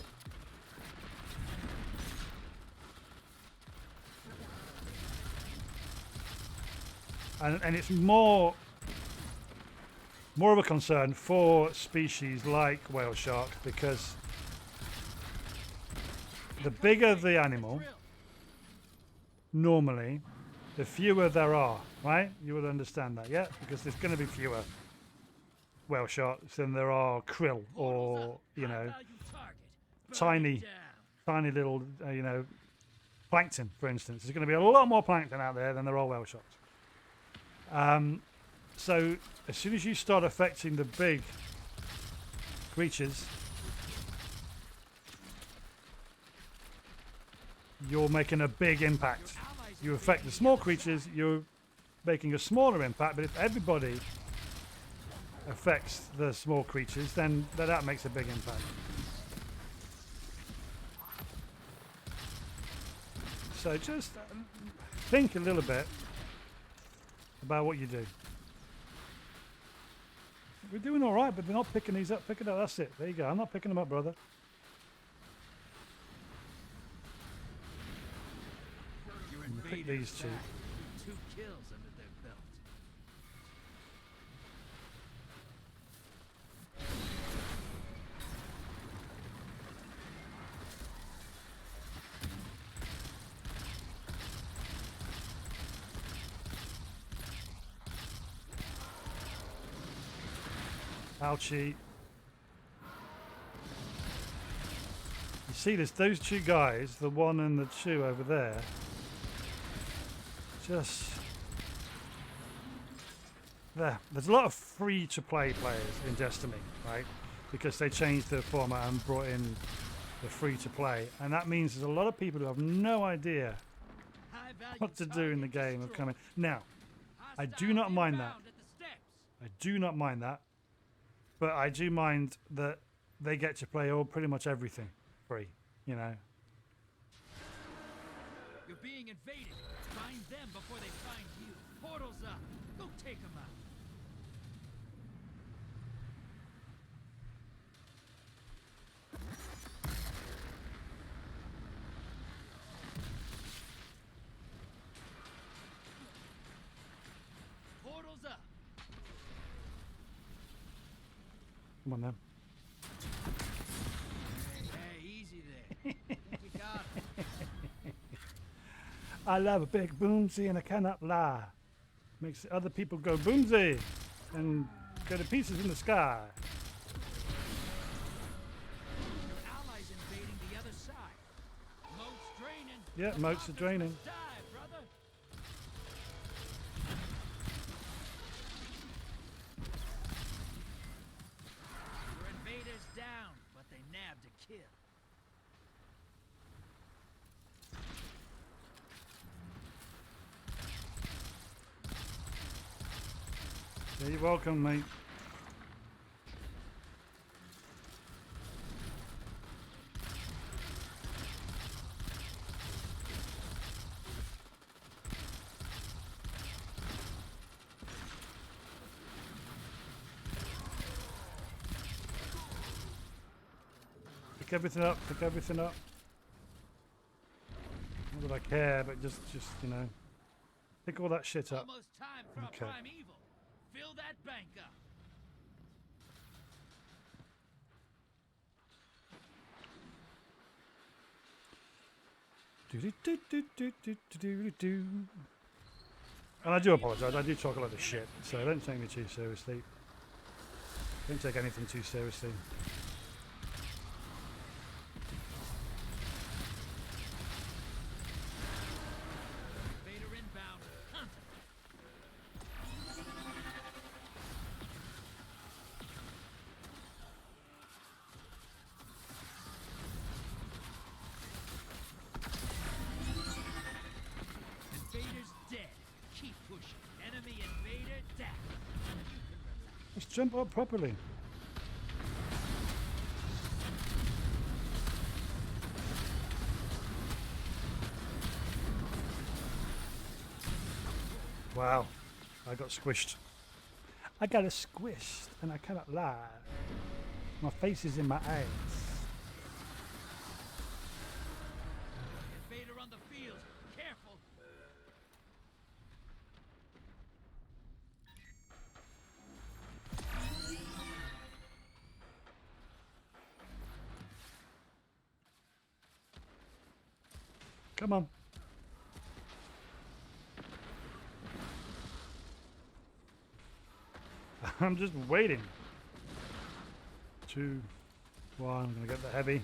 And it's more of a concern for species like whale shark because the bigger the animal, normally, the fewer there are, right? You would understand that, yeah? Because there's going to be fewer whale sharks than there are krill or, tiny little, plankton, for instance. There's going to be a lot more plankton out there than there are whale sharks. So as soon as you start affecting the big creatures, you're making a big impact. You affect the small creatures, you're making a smaller impact, but if everybody affects the small creatures, then that makes a big impact. So just think a little bit about what you do. We're doing all right, but they're not picking these up. Pick it up. That's it. There you go. I'm not picking them up, brother. Pick these two.
2 kills under their belt.
Ouchie. You see this? Those two guys, the 1 and the 2 over there, just there. There's a lot of free-to-play players in Destiny, right? Because they changed the format and brought in the free-to-play, and that means there's a lot of people who have no idea what to do in the game of coming. Now, I do not mind that. I do not mind that. But I do mind that they get to play pretty much everything free,
You're being invaded. Find them before they find you. Portals up. Go take them out. Portals up.
Come on then.
Hey, easy there. You got it.
I love a big boomsy and I cannot lie. Makes other people go boomsy and go to pieces in the sky.
Your allies invading the other side. Moats draining.
Yeah, moats are draining.
Die, brother. Your invaders down, but they nabbed a kill.
Yeah, you're welcome, mate. Pick everything up, pick everything up. Not that I care, but just you know, pick all that shit up.
Almost time for
Okay.
a primeval. Fill that bank up.
Do-do-do-do-do-do-do-do-do. And I do apologise, I do talk a lot of shit, so don't take me too seriously. Don't take anything too seriously.
Vader inbound. Hunt. Invader's dead. Keep pushing. Enemy invader down. You can relax.
Let's jump up properly. Wow, I got squished. I got squished and I cannot lie. My face is in my eyes.
Invader on the field. Careful.
Come on. I'm just waiting. 2, 1, I'm gonna get the heavy.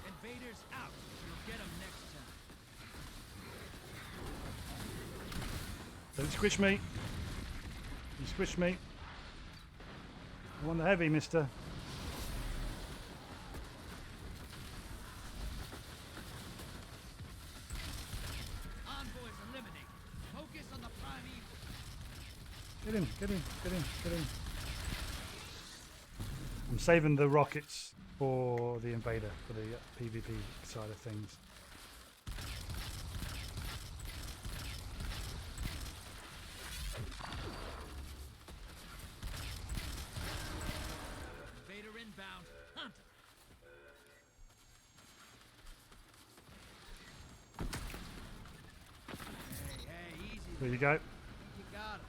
Invaders out. You'll get them next time.
Don't squish me. You squish me. I want the heavy, mister.
Envoys eliminated. Focus on the primeval.
Get in, get in, get in, get in. I'm saving the rockets for the invader, for the PvP side of things.
Invader inbound. Hunt. Hey, easy.
There you go.
You got him.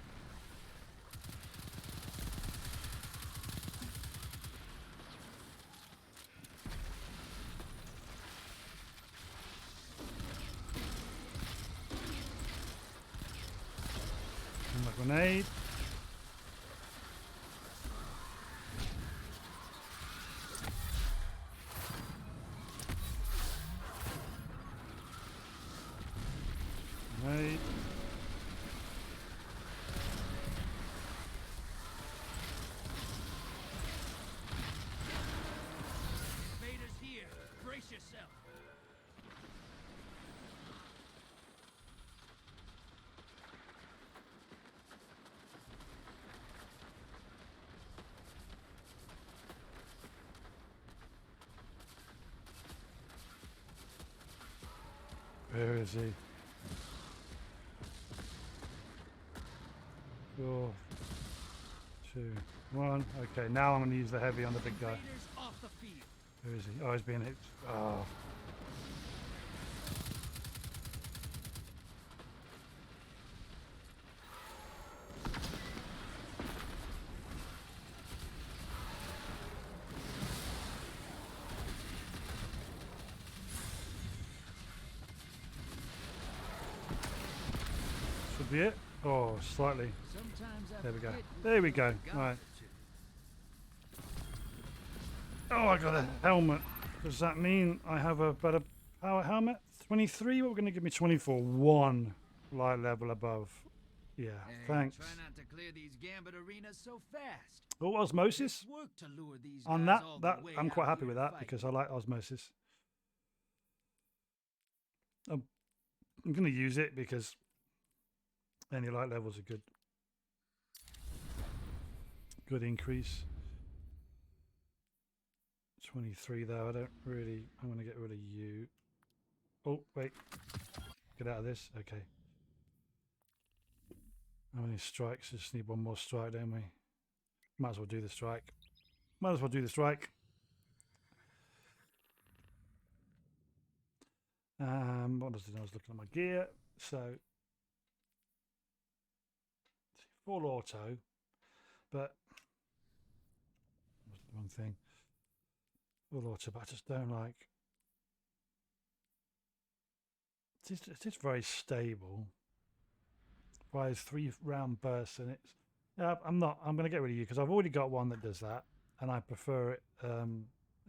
And my grenade. Grenade.
Invaders here. Brace yourself.
Where is he? 4, 2, 1. Okay, now I'm going to use the heavy on the big guy.
Invaders off the field.
Where is he? Oh, he's being hit. Oh. Should be it. Oh, slightly.
Sometimes I
There we go.
forget
There we go.
who's
Right.
got to.
Oh, I got a helmet. Does that mean I have a better power helmet? 23? What, we're going to give me 24. 1 light level above. Yeah,
Hey,
thanks.
try not to clear these gambit arenas so fast.
Oh, osmosis?
It's work to lure these
On
guys
that,
all the way
I'm quite
out
happy
here
with
to
that
fight.
because I like osmosis. I'm going to use it because any light levels are good. Good increase. 23 though, I don't really, I'm going to get rid of you. Oh, wait. Get out of this. Okay. How many strikes? Just need one more strike, don't we? Might as well do the strike. Might as well do the strike. What was it? I was looking at my gear. So full auto, but what's the wrong thing? Full auto, but I just don't like. It is very stable. Fires 3-round bursts, and it's. Yeah, I'm not. I'm going to get rid of you because I've already got one that does that, and I prefer it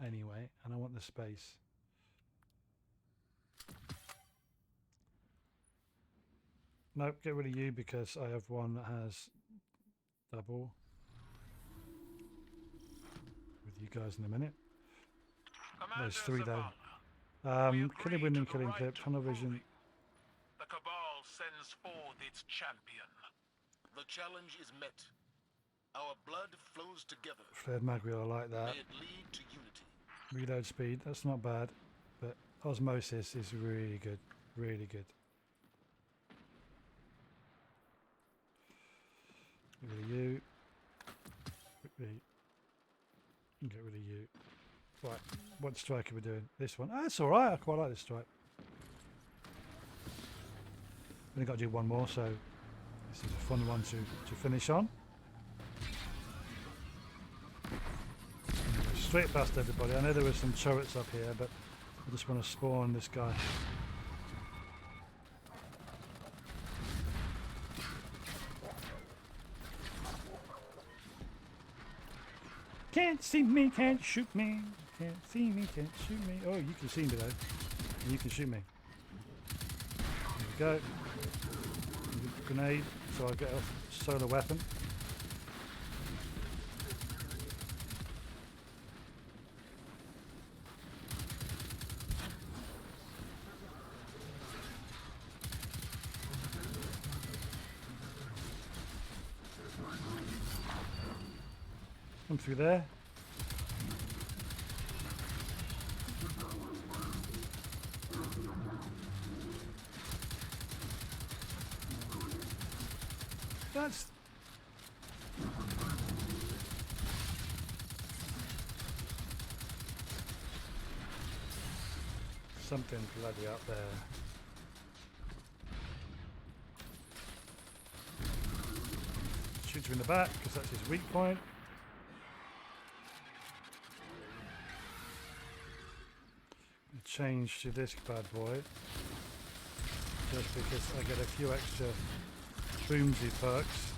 anyway. And I want the space. Nope, get rid of you because I have one that has double. With you guys in a minute. There's 3 though. Killing wind and killing clip, tunnel vision.
The Cabal sends forth its champion. The challenge is met. Our blood flows together.
Flared Magriel, I like that.
May it lead to unity.
Reload speed, that's not bad. But osmosis is really good. Really good. Get rid of you. Get rid of you. Right, what strike are we doing? This one. Oh, that's alright, I quite like this strike. Only got to do one more, so this is a fun one to finish on. Straight past everybody. I know there were some turrets up here, but I just want to spawn this guy. Can't see me, can't shoot me. Can't see me, can't shoot me. Oh, you can see me though. And you can shoot me. There we go. Grenade, so I get a solar weapon. Come through there. That's something bloody up there. Shoots him in the back because that's his weak point. Change to this bad boy just because I get a few extra boomsy perks.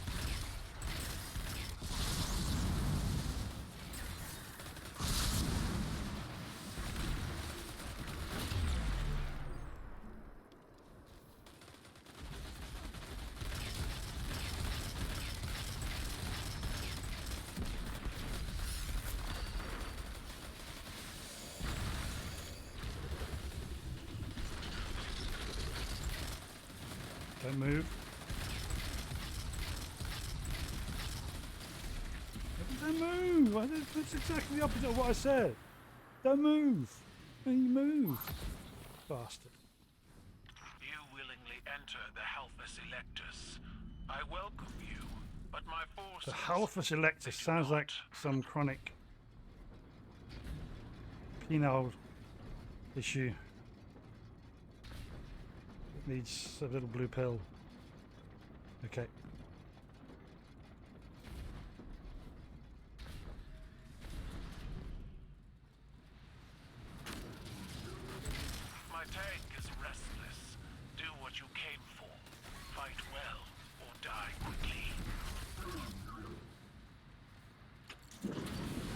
Don't move. Don't move! That's exactly the opposite of what I said. Don't move. And you move. Bastard.
You willingly enter the Halphus Electus. I welcome you, but my forces...
The Halphus Electus sounds like some chronic penile issue. It needs a little blue pill. Okay.
My tank is restless. Do what you came for. Fight well or die quickly.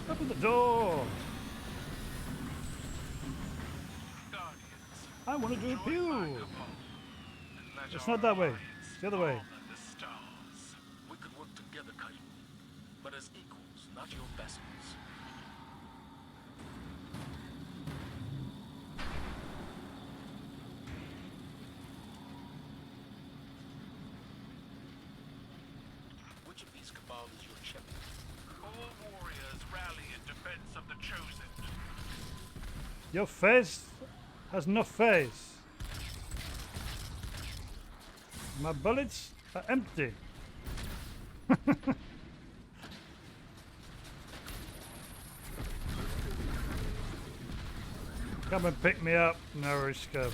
Open the door!
Guardians,
I want to do a
join
pew!
my cabal, and let
It's
our
not that way.
alliance
It's the other way.
fall in the stars. We could work together, Kite, but as equals, not your vassals. Which of these cabal is your champion? All warriors rally in defense of the chosen.
Your face has no face. My bullets are empty. Come and pick me up, Narushka.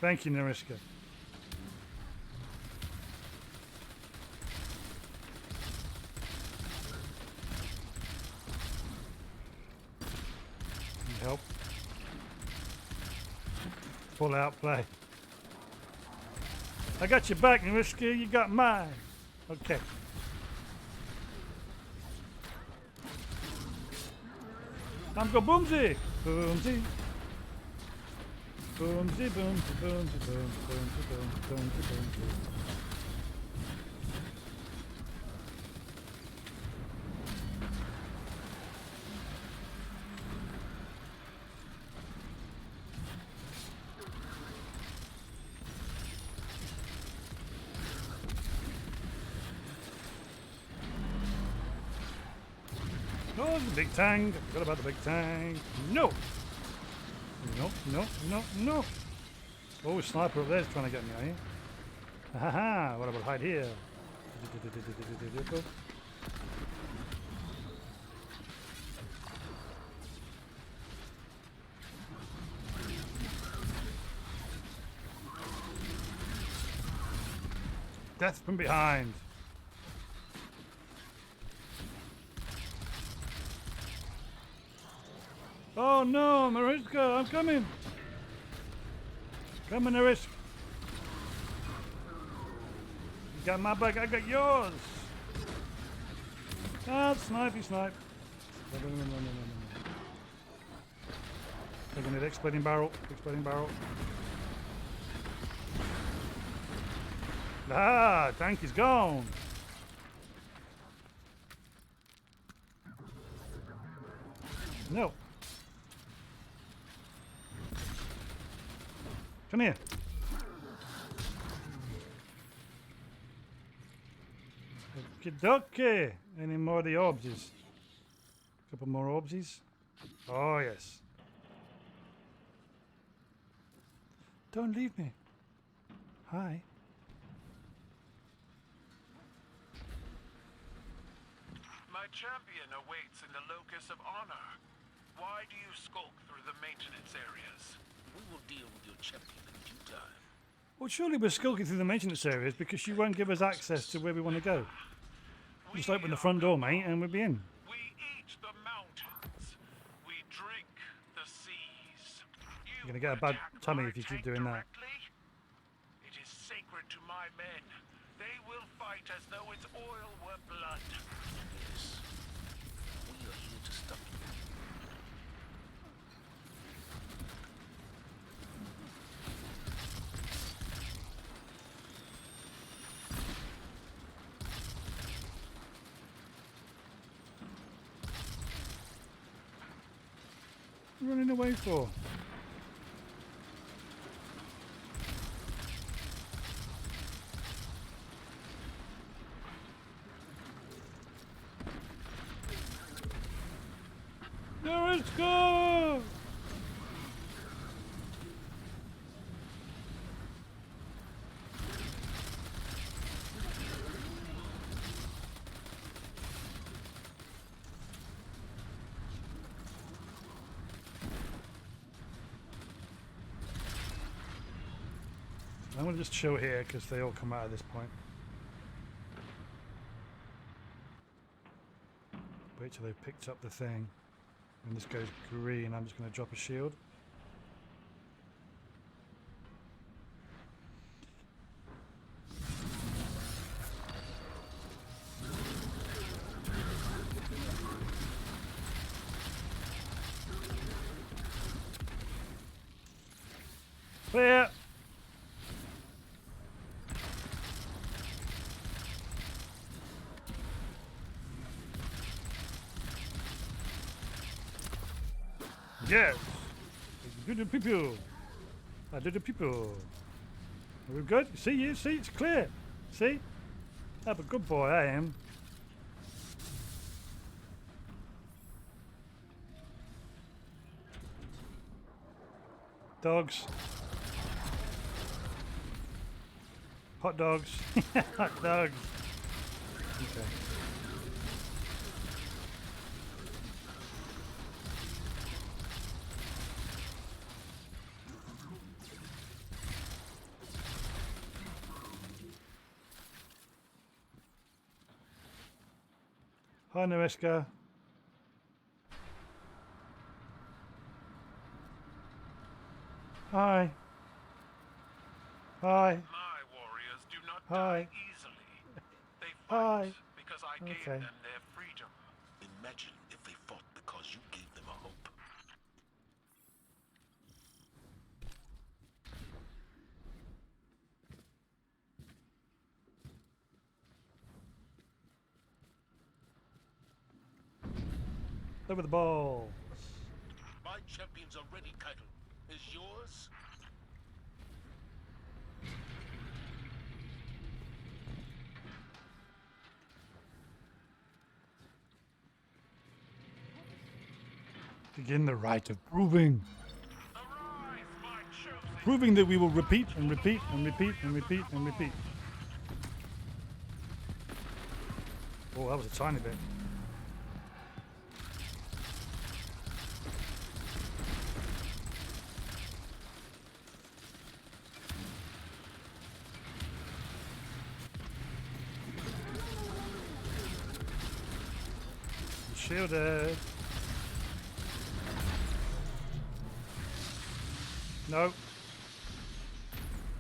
Thank you, Nariska. Need help? Full out play. I got your back, Nariska. You got mine. Okay. Time to go boomsy. Boomsy. Boomsy, boomsy, boomsy, boomsy, boomsy, boomsy, boomsy, boomsy. Oh, the big tank. I forgot about the big tank. No! No, no, no, no. Oh, sniper up there's trying to get me, are you? Ha ha! What about hide here? Death from behind. Oh no, Mariska, I'm coming. Coming, Mariska. You got my back, I got yours. Ah, snipey snipe. No. Taking it, exploding barrel, exploding barrel. Ah, tank is gone. No. Come here. Okie dokie. Any more of the orbses? Couple more orbses? Oh, yes. Don't leave me. Hi.
My champion awaits in the locus of honor. Why do you skulk through the maintenance areas?
We will deal with your champion in due time.
Well, surely we're skulking through the maintenance areas because you won't give us access to where we want to go. Just open the front door, mate, and we'll be in.
We eat the mountains. We drink the seas.
You're gonna get a bad tummy if you keep doing that.
It is sacred to my men. They will fight as though its oil were blood.
Yes. We are here to stop you.
What are you running away for? Let's go! I'm going to just chill here because they all come out at this point. Wait till they've picked up the thing. When this goes green, I'm just going to drop a shield. Clear! Yes! Do the people! I do the people! Are we good? See, you see, it's clear! See? I'm a good boy, I am. Dogs. Hot dogs. Hot dogs. Okay. Hi, Noeska. Hi. Hi.
My warriors do not
Hi.
die easily. They
Hi.
fight because I gave
Okay.
them their freedom.
Imagine if they fought because you gave them a hope.
Over the ball.
My champions are ready, Keitel. Is yours?
Begin the rite of proving.
Arise, my chosen.
Proving that we will repeat and repeat and repeat and repeat and repeat. Oh, that was a tiny bit. Shielded. No.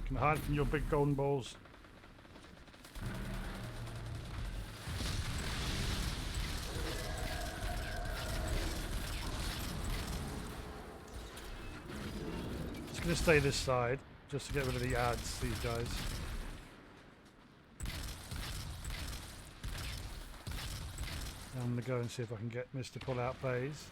Can hide from your big golden balls. Just gonna stay this side, just to get rid of the ads, these guys. I'm gonna go and see if I can get Mr. Pull Out plays.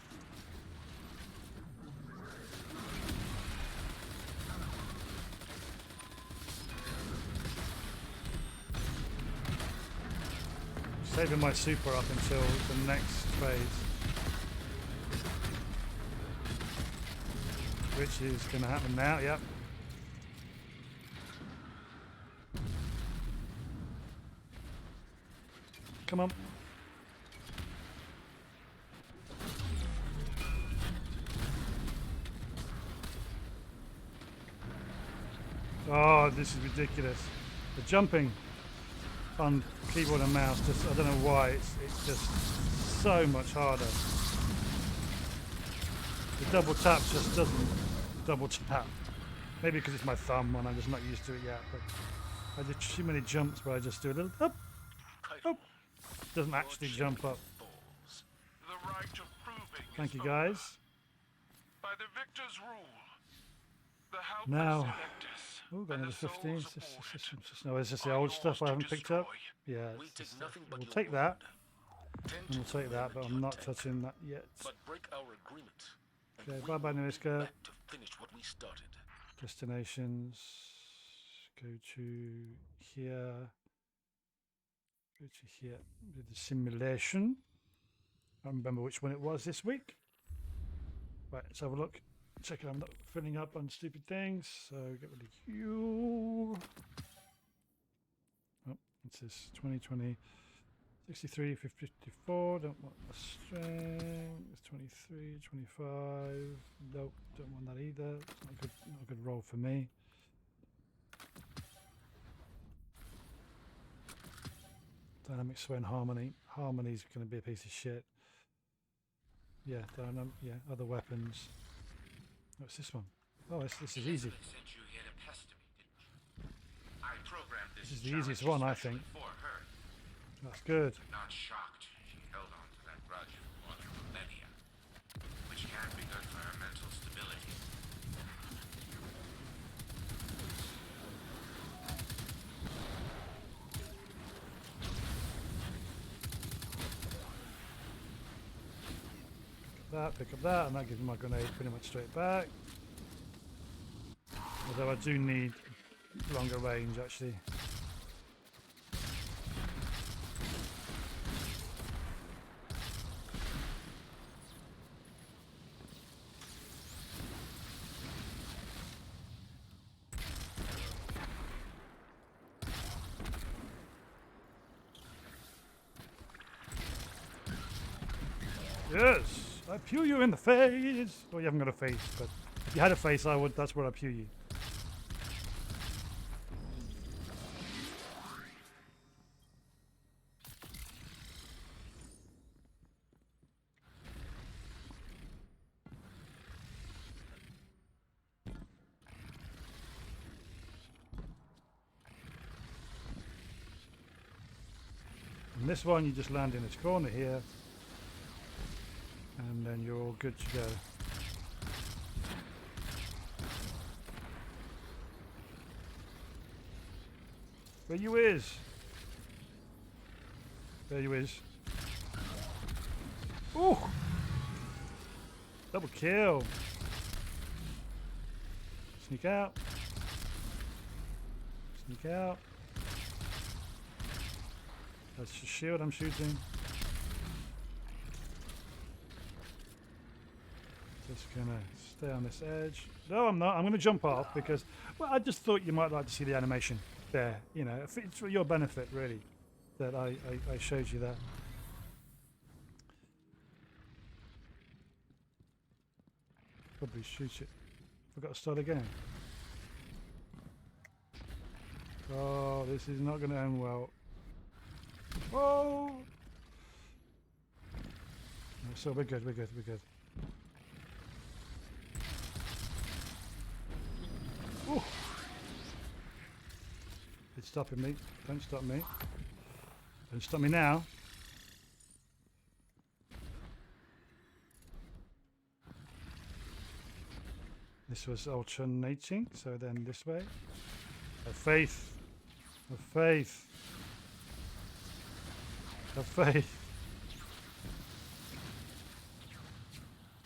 Saving my super up until the next phase, which is going to happen now. Yep. Come on. Oh, this is ridiculous. The jumping on keyboard and mouse, just I don't know why, it's just so much harder. The double tap just doesn't double tap. Maybe because it's my thumb and I'm just not used to it yet, but I did too many jumps where I just do a little up,
Keitel,
up. Doesn't actually jump up.
falls.
The right of proving
Thank
is
you
over.
guys.
By the victor's rule, the helpless
Now,
elect us,
oh, got
and
another
the souls
15.
awarded
No, it's just the
are
old
yours
stuff I
to
haven't picked up.
destroy.
Yeah,
We
it's
take
just,
nothing but
we'll
your
take that.
word. Tend
And we'll
to
take that, but
limit
I'm
your
not
tank,
touching that yet.
But break our agreement. and
Okay,
we
bye-bye,
will be
Niska.
back to finish what we started.
Destinations. Go to here. Go to here. Do the simulation. I don't remember which one it was this week. Right, let's have a look. Check I'm not filling up on stupid things. So get rid of you. Oh, it says 2020. 63, 54, don't want the strength. It's 23, 25. Nope, don't want that either. It's not a good roll for me. Dynamic sway and harmony. Harmony's going to be a piece of shit. Yeah, yeah, other weapons. What's this one? Oh, this is easy.
Sent you here to pester me, didn't you? I programmed
This is the easiest one, I think.
for her.
That's good.
Not shocked she held on to that grudge for more than millennia, which can be good for her mental stability.
Pick up that, and that gives me my grenade pretty much straight back. Although I do need longer range, actually. Yes, I pew you in the face. Well, you haven't got a face, but if you had a face, I would. That's where I pew you. this one, you just land in this corner here, and then you're all good to go. Where you is? There you is. Ooh! Double kill. Sneak out. Sneak out. That's the shield I'm shooting. Just gonna stay on this edge. No, I'm not. I'm gonna jump off because, well, I just thought you might like to see the animation there. You know, it's for your benefit, really, that I showed you that. Probably shoot it. Forgot to start again. Oh, this is not going to end well. Oh! No, so we're good, we're good, we're good. Oh! It's stopping me. Don't stop me. Don't stop me now. This was alternating, so then this way. Have faith. Have faith. Have faith.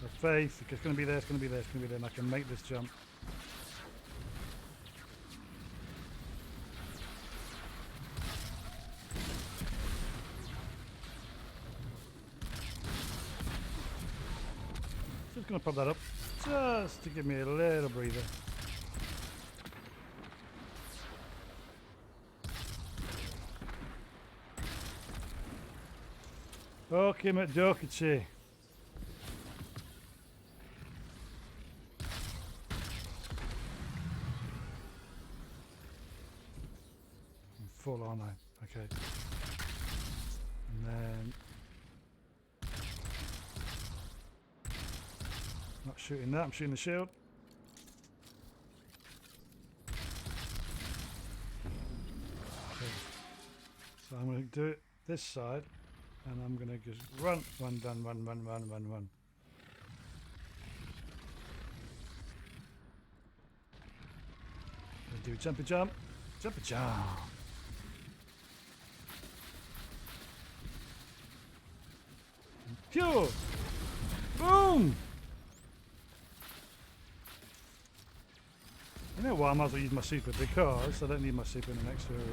Have faith. It's going to be there, it's going to be there, it's going to be there, and I can make this jump. Just going to pop that up, just to give me a little breather. Okay, McDokichi. I'm full, aren't I? Okay. And then... Not shooting that, I'm shooting the shield. Okay. So I'm going to do it this side. And I'm going to just run, run, run, run, run, run, run, run. Do jumpy jump, jumpy jump. Pure! Boom! You know what, I might as well use my super because I don't need my super in the next area.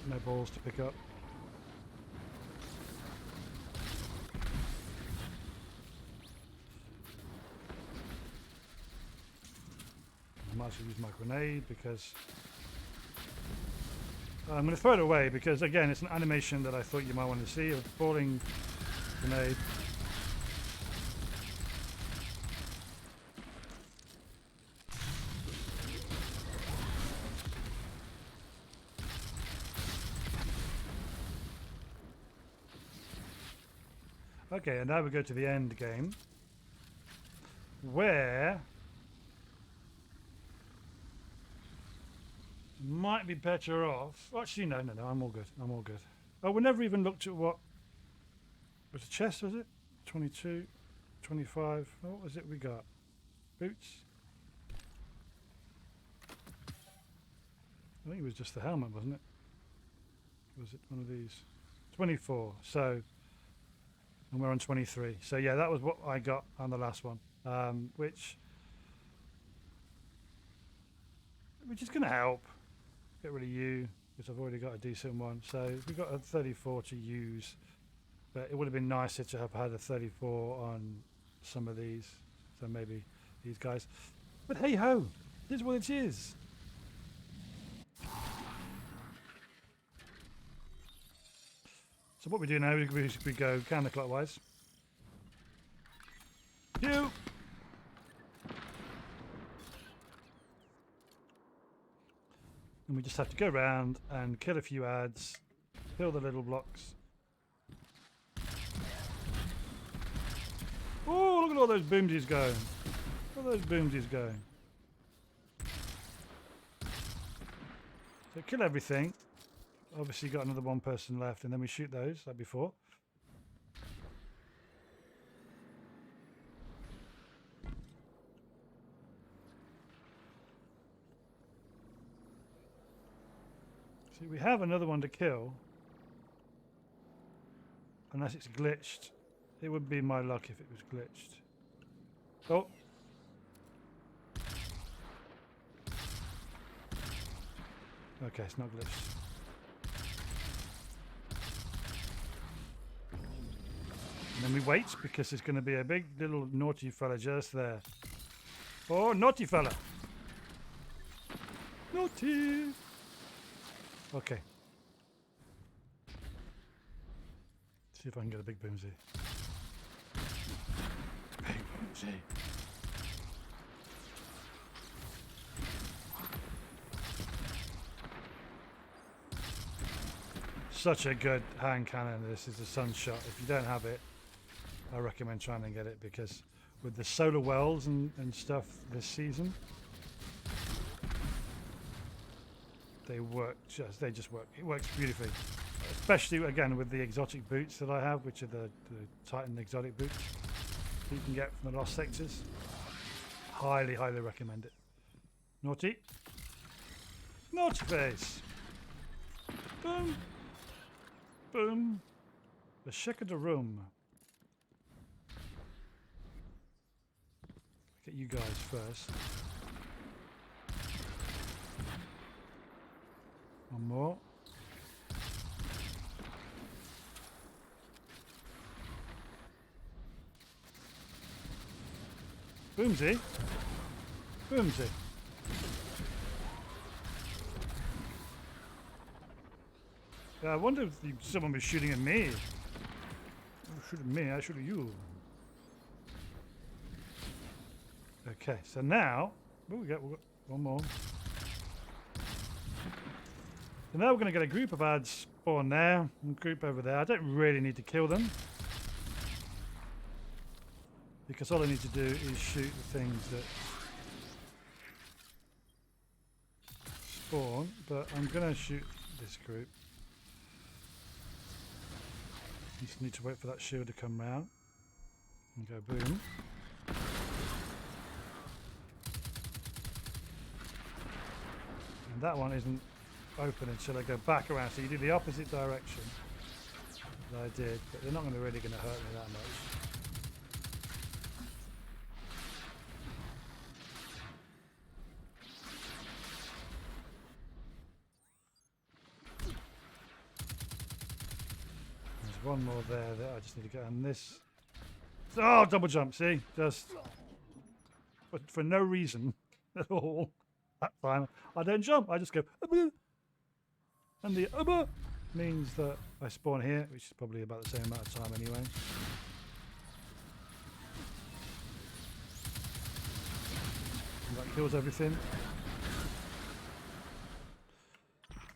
No balls to pick up. I might as well use my grenade because I'm going to throw it away because again it's an animation that I thought you might want to see of falling grenade. Okay, and now we go to the end game, where might be better off. Actually, no, I'm all good. I'm all good. Oh, we never even looked at what was the chest, was it? 22, 25. What was it we got? Boots? I think it was just the helmet, wasn't it? Was it one of these? 24. So. And we're on 23. So yeah, that was what I got on the last one, which is going to help get rid of you because I've already got a decent one. So we've got a 34 to use, but it would have been nicer to have had a 34 on some of these. So maybe these guys. But hey ho, this is what it is. So what we do now is we go counterclockwise. You. And we just have to go around and kill a few ads, kill the little blocks. Oh, look at all those boomsies going. Look at those boomsies going. So kill everything. Obviously got another one person left, and then we shoot those like before. See, we have another one to kill. Unless it's glitched. It would be my luck if it was glitched. Oh. Okay, it's not glitched. And then we wait because there's going to be a big little naughty fella just there. Oh, naughty fella. Naughty. Okay. See if I can get a big boomsy. Big boomsy. Such a good hand cannon. This is a sun shot. If you don't have it, I recommend trying to get it, because with the solar wells and stuff this season, they just work. It works beautifully. Especially again with the exotic boots that I have, which are the Titan exotic boots that you can get from the Lost Sectors. Highly, highly recommend it. Naughty. Naughty face. Boom. Boom. The check of the room. Get you guys first. One more. Boomsy. Boomsy. Yeah, I wonder if someone was shooting at me. Don't shoot at me, I shoot at you. Okay, so now we've got one more. So now we're going to get a group of ads spawn there and group over there. I don't really need to kill them, because all I need to do is shoot the things that spawn, but I'm going to shoot this group. You just need to wait for that shield to come round and go boom. And that one isn't open until I go back around, so you do the opposite direction that I did, but they're not really going to hurt me that much. There's one more there that I just need to get on this. Oh, double jump, see? Just for no reason at all. That time I don't jump, I just go "Abba." And the "Abba" means that I spawn here, which is probably about the same amount of time anyway. And that kills everything.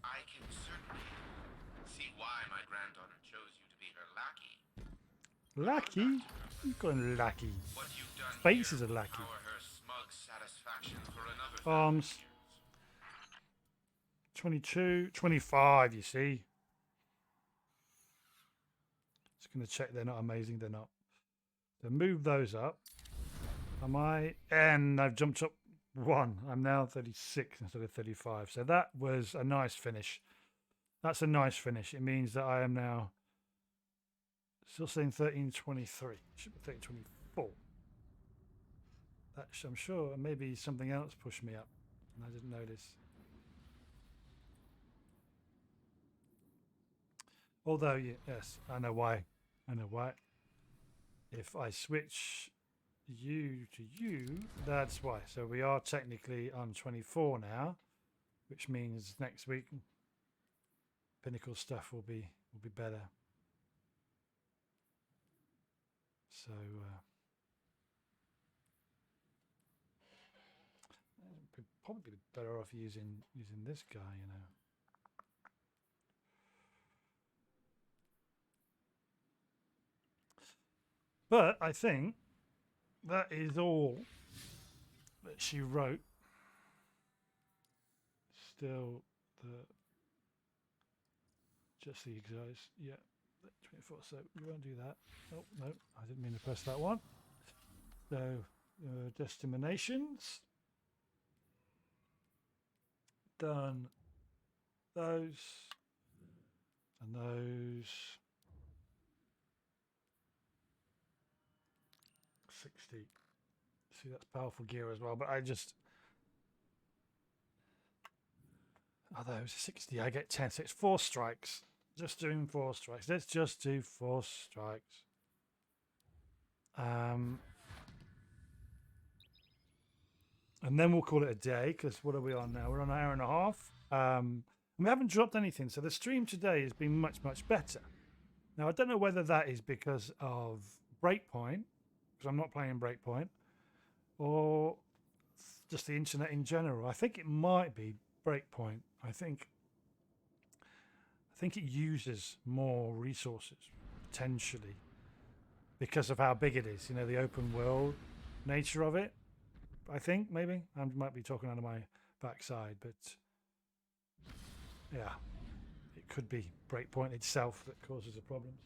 I can certainly see why my granddaughter chose you to be her lackey.
Lackey? You calling lackey?
What you've done
Face
here
is a
will
lackey.
power her smug satisfaction for another 1,000
Arms.
years.
22, 25, you see. Just going to check they're not amazing. They're not. So move those up. Am I? And I've jumped up one. I'm now 36 instead of 35. So that was a nice finish. That's a nice finish. It means that I am now still saying 1323. Should be 1324. I'm sure maybe something else pushed me up and I didn't notice. Although, yes, I know why. I know why. If I switch you to you, that's why. So we are technically on 24 now, which means next week Pinnacle stuff will be better. So probably be better off using this guy, you know. But I think that is all that she wrote. Still just the exercise. Yeah, 24. So we won't do that. Oh no, I didn't mean to press that one. So destinations. Done those and those. 60. See, that's powerful gear as well, but I just. Oh, those 60. I get 10. So it's 4 strikes. Just doing 4 strikes. Let's just do 4 strikes. And then we'll call it a day, because what are we on now? We're on an hour and a half. We haven't dropped anything, so the stream today has been much, much better. Now, I don't know whether that is because of Breakpoint, because I'm not playing Breakpoint, or just the internet in general. I think it might be Breakpoint. I think it uses more resources, potentially, because of how big it is, you know, the open world nature of it. I think, maybe. I might be talking out of my backside, but yeah, it could be Breakpoint itself that causes the problems.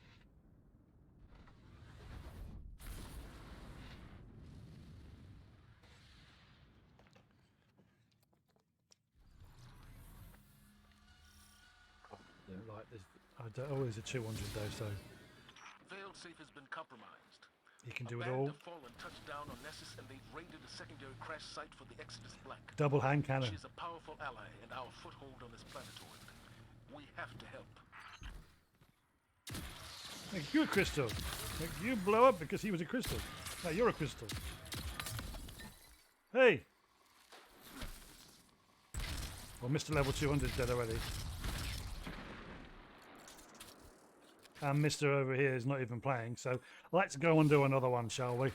I don't like this. I don't always a 200 though, so
Failed safe has been compromised.
you can
A
do it
band
all.
have fallen touched down on Nessus and they've raided a secondary crash site for the Exodus Black.
Double hand cannon.
She is a powerful ally and our foothold on this planetoid. We have to help.
Make you a crystal. Make you blow up because he was a crystal. No, you're a crystal. Hey! Well, Mr. Level 200's dead already. And Mr. over here is not even playing, so let's go and do another one, shall we?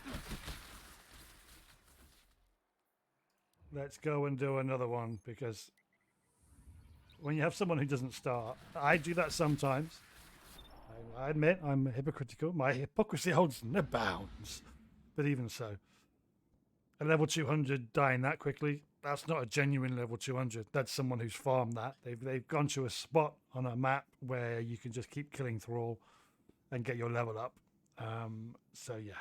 Let's go and do another one, because when you have someone who doesn't start, I do that sometimes. I admit I'm hypocritical. My hypocrisy holds no bounds. But even so, a level 200 dying that quickly, that's not a genuine level 200. That's someone who's farmed that. They've gone to a spot on a map where you can just keep killing Thrall and get your level up. So yeah,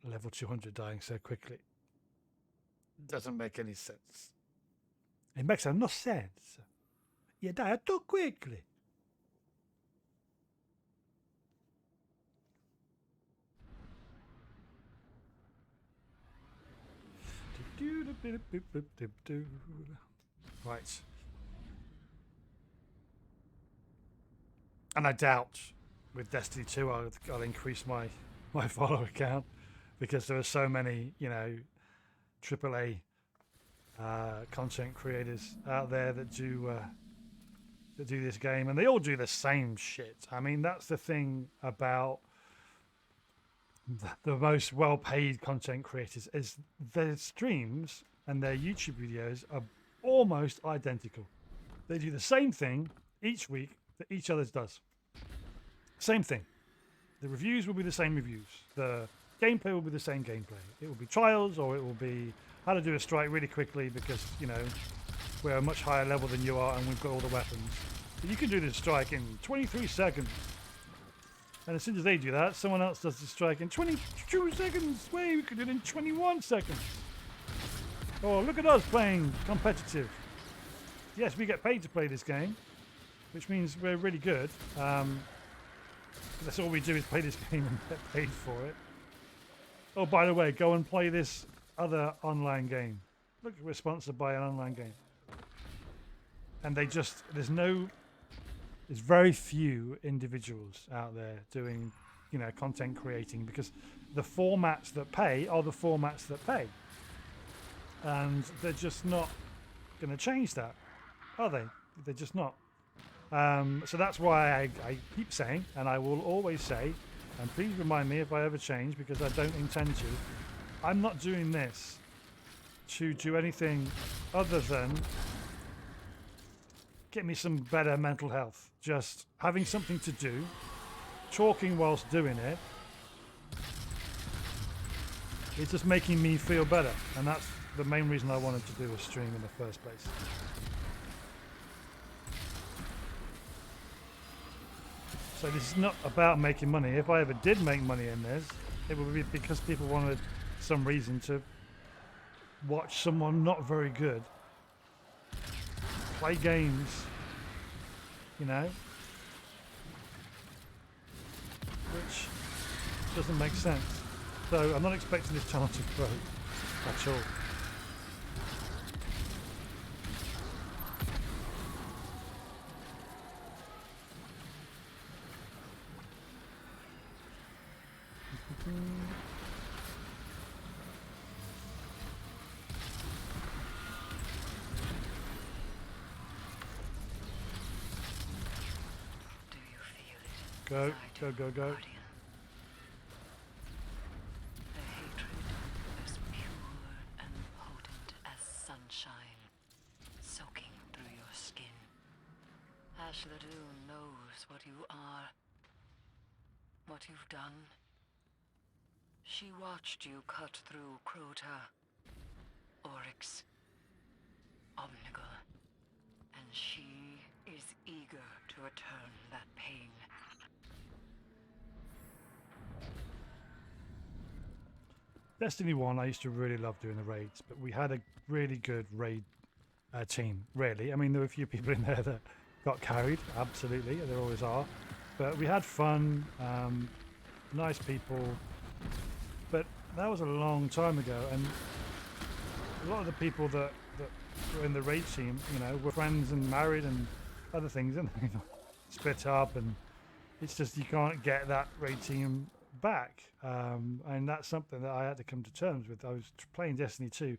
level 200 dying so quickly doesn't make any sense. It makes no sense. You die too quickly. Right. And I doubt with Destiny 2 I'll increase my follower count, because there are so many, you know, AAA content creators out there that do this game, and they all do the same shit. I mean, that's the thing about the most well-paid content creators, is their streams and their YouTube videos are almost identical. They do the same thing each week that each other's does. Same thing. The reviews will be the same reviews. The gameplay will be the same gameplay. It will be trials, or it will be how to do a strike really quickly because, you know, we're a much higher level than you are and we've got all the weapons. But you can do this strike in 23 seconds. And as soon as they do that, someone else does the strike in 22 seconds. Wait, we could do it in 21 seconds. Oh, look at us playing competitive. Yes, we get paid to play this game, which means we're really good. That's all we do is play this game and get paid for it. Oh, by the way, go and play this other online game. Look, we're sponsored by an online game. And they just, there's very few individuals out there doing, you know, content creating, because the formats that pay are the formats that pay. And they're just not going to change that, are they? They're just not. So that's why I keep saying, and I will always say, and please remind me if I ever change, because I don't intend to, I'm not doing this to do anything other than get me some better mental health. Just having something to do, talking whilst doing it, It's just making me feel better, and that's the main reason I wanted to do a stream in the first place. So this is not about making money. If I ever did make money in this, it would be because people wanted some reason to watch someone not very good play games, you know, which doesn't make sense. So I'm not expecting this channel to grow at all.
Do you feel it?
Go,
inside
go,
you,
go, go.
Guardian? The hatred as pure and potent as sunshine, soaking through your skin. Ashla Doon knows what you are, what you've done. She watched you cut through Crota, Oryx, Omnigul, and she is eager to return that pain.
Destiny 1, I used to really love doing the raids, but we had a really good raid team, really. I mean, there were a few people in there that got carried, absolutely, there always are. But we had fun, nice people, but that was a long time ago, and a lot of the people that were in the raid team, you know, were friends and married and other things, and they split up, and it's just you can't get that raid team back, and that's something that I had to come to terms with. I was playing Destiny 2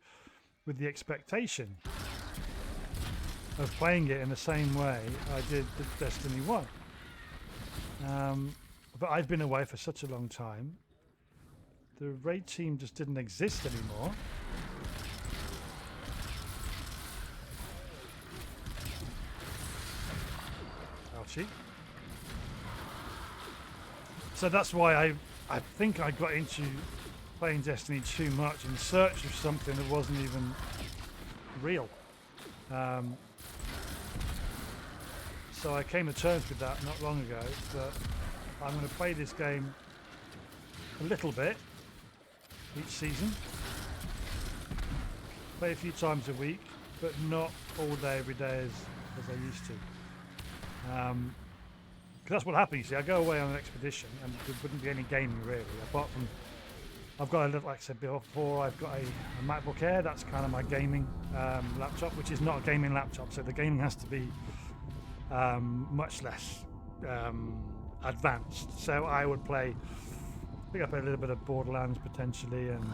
with the expectation of playing it in the same way I did with Destiny 1, but I've been away for such a long time, the raid team just didn't exist anymore. Ouchie. So that's why I think I got into playing Destiny too much in search of something that wasn't even real. So I came to terms with that not long ago, that I'm going to play this game a little bit each season, play a few times a week, but not all day every day as I used to. Because that's what happens, you see. I go away on an expedition and there wouldn't be any gaming really, apart from I've got a little, like I said before, I've got a MacBook Air. That's kind of my gaming laptop, which is not a gaming laptop, so the gaming has to be much less advanced. So I would pick up a little bit of Borderlands potentially, and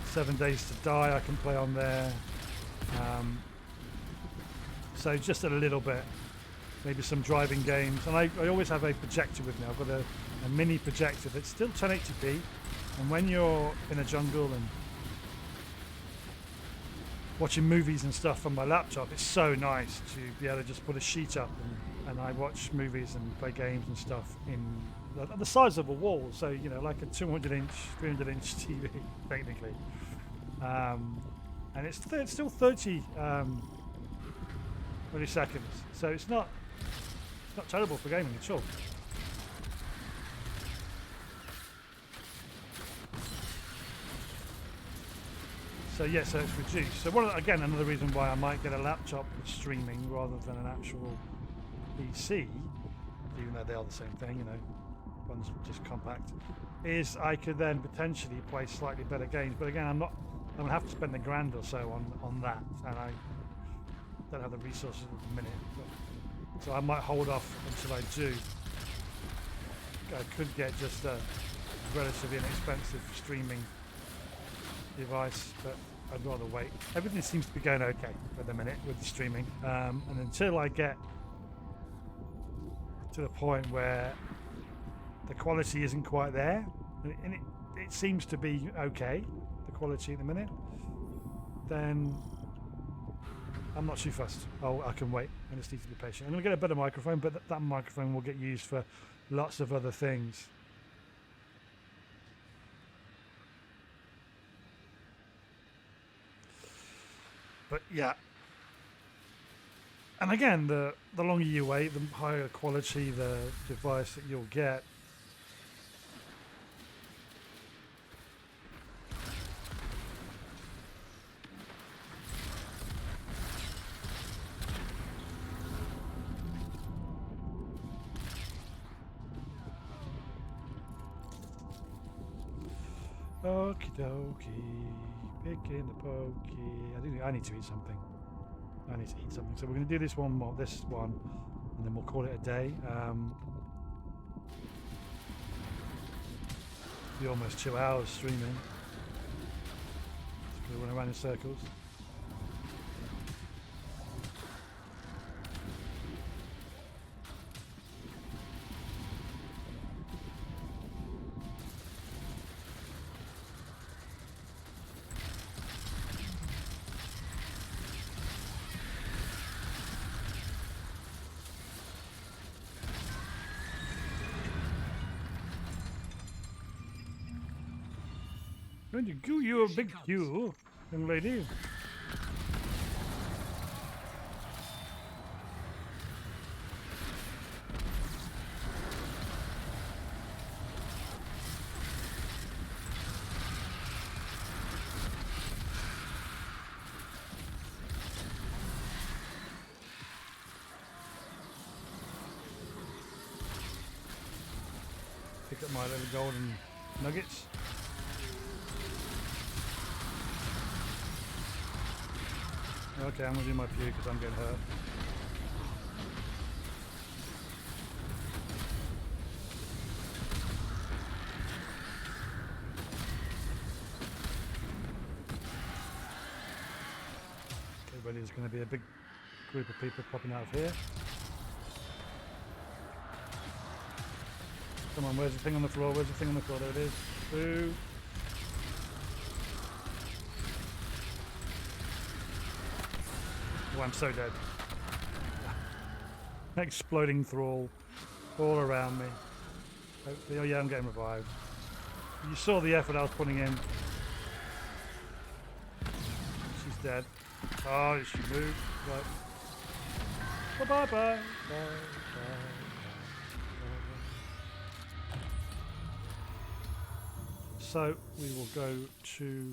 7 Days to Die I can play on there. So just a little bit, maybe some driving games, and I always have a projector with me. I've got a mini projector that's still 1080p, and when you're in a jungle and watching movies and stuff on my laptop, it's so nice to be able to just put a sheet up and I watch movies and play games and stuff in the size of a wall, so you know, like a 200-inch, 300-inch TV technically, and it's still 30 milliseconds, so it's not terrible for gaming at all. So yeah, so it's reduced. So again, another reason why I might get a laptop with streaming rather than an actual PC, even though they are the same thing, you know, one's just compact, is I could then potentially play slightly better games. But again, I'm gonna have to spend $1,000 or so on that, and I don't have the resources at the minute. So I might hold off until I do. I could get just a relatively inexpensive streaming device, but I'd rather wait. Everything seems to be going okay at the minute with the streaming, and until I get to the point where the quality isn't quite there, and it seems to be okay, the quality at the minute, then I'm not too fussed. I can wait. I just need to be patient. I'm going to get a better microphone, but that microphone will get used for lots of other things. But yeah. And again, the longer you wait, the higher quality the device that you'll get. Okie dokie, picking the pokey. I need to eat something. I need to eat something. So we're going to do this one, and then we'll call it a day. Be almost 2 hours streaming. Just going to run around in circles. Going to give you a big cue, young lady. Pick up my little golden nuggets. Okay, I'm going to do my pew because I'm getting hurt. Okay, buddy, there's going to be a big group of people popping out of here. Come on, where's the thing on the floor? Where's the thing on the floor? There it is. Boo! Oh, I'm so dead. Exploding thrall all around me. Hopefully, oh yeah, I'm getting revived. You saw the effort I was putting in. She's dead. Oh, she moved. Right. Bye bye. So we will go to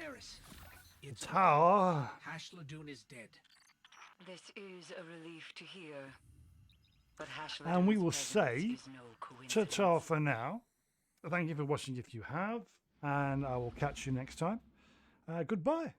Eris, it's
the tower.
Hash Ladoon is dead.
This is a relief to hear. But
And we will
Hashladun's
say
presence is no coincidence.
ta-ta for now. Thank you for watching if you have, and I will catch you next time. Goodbye.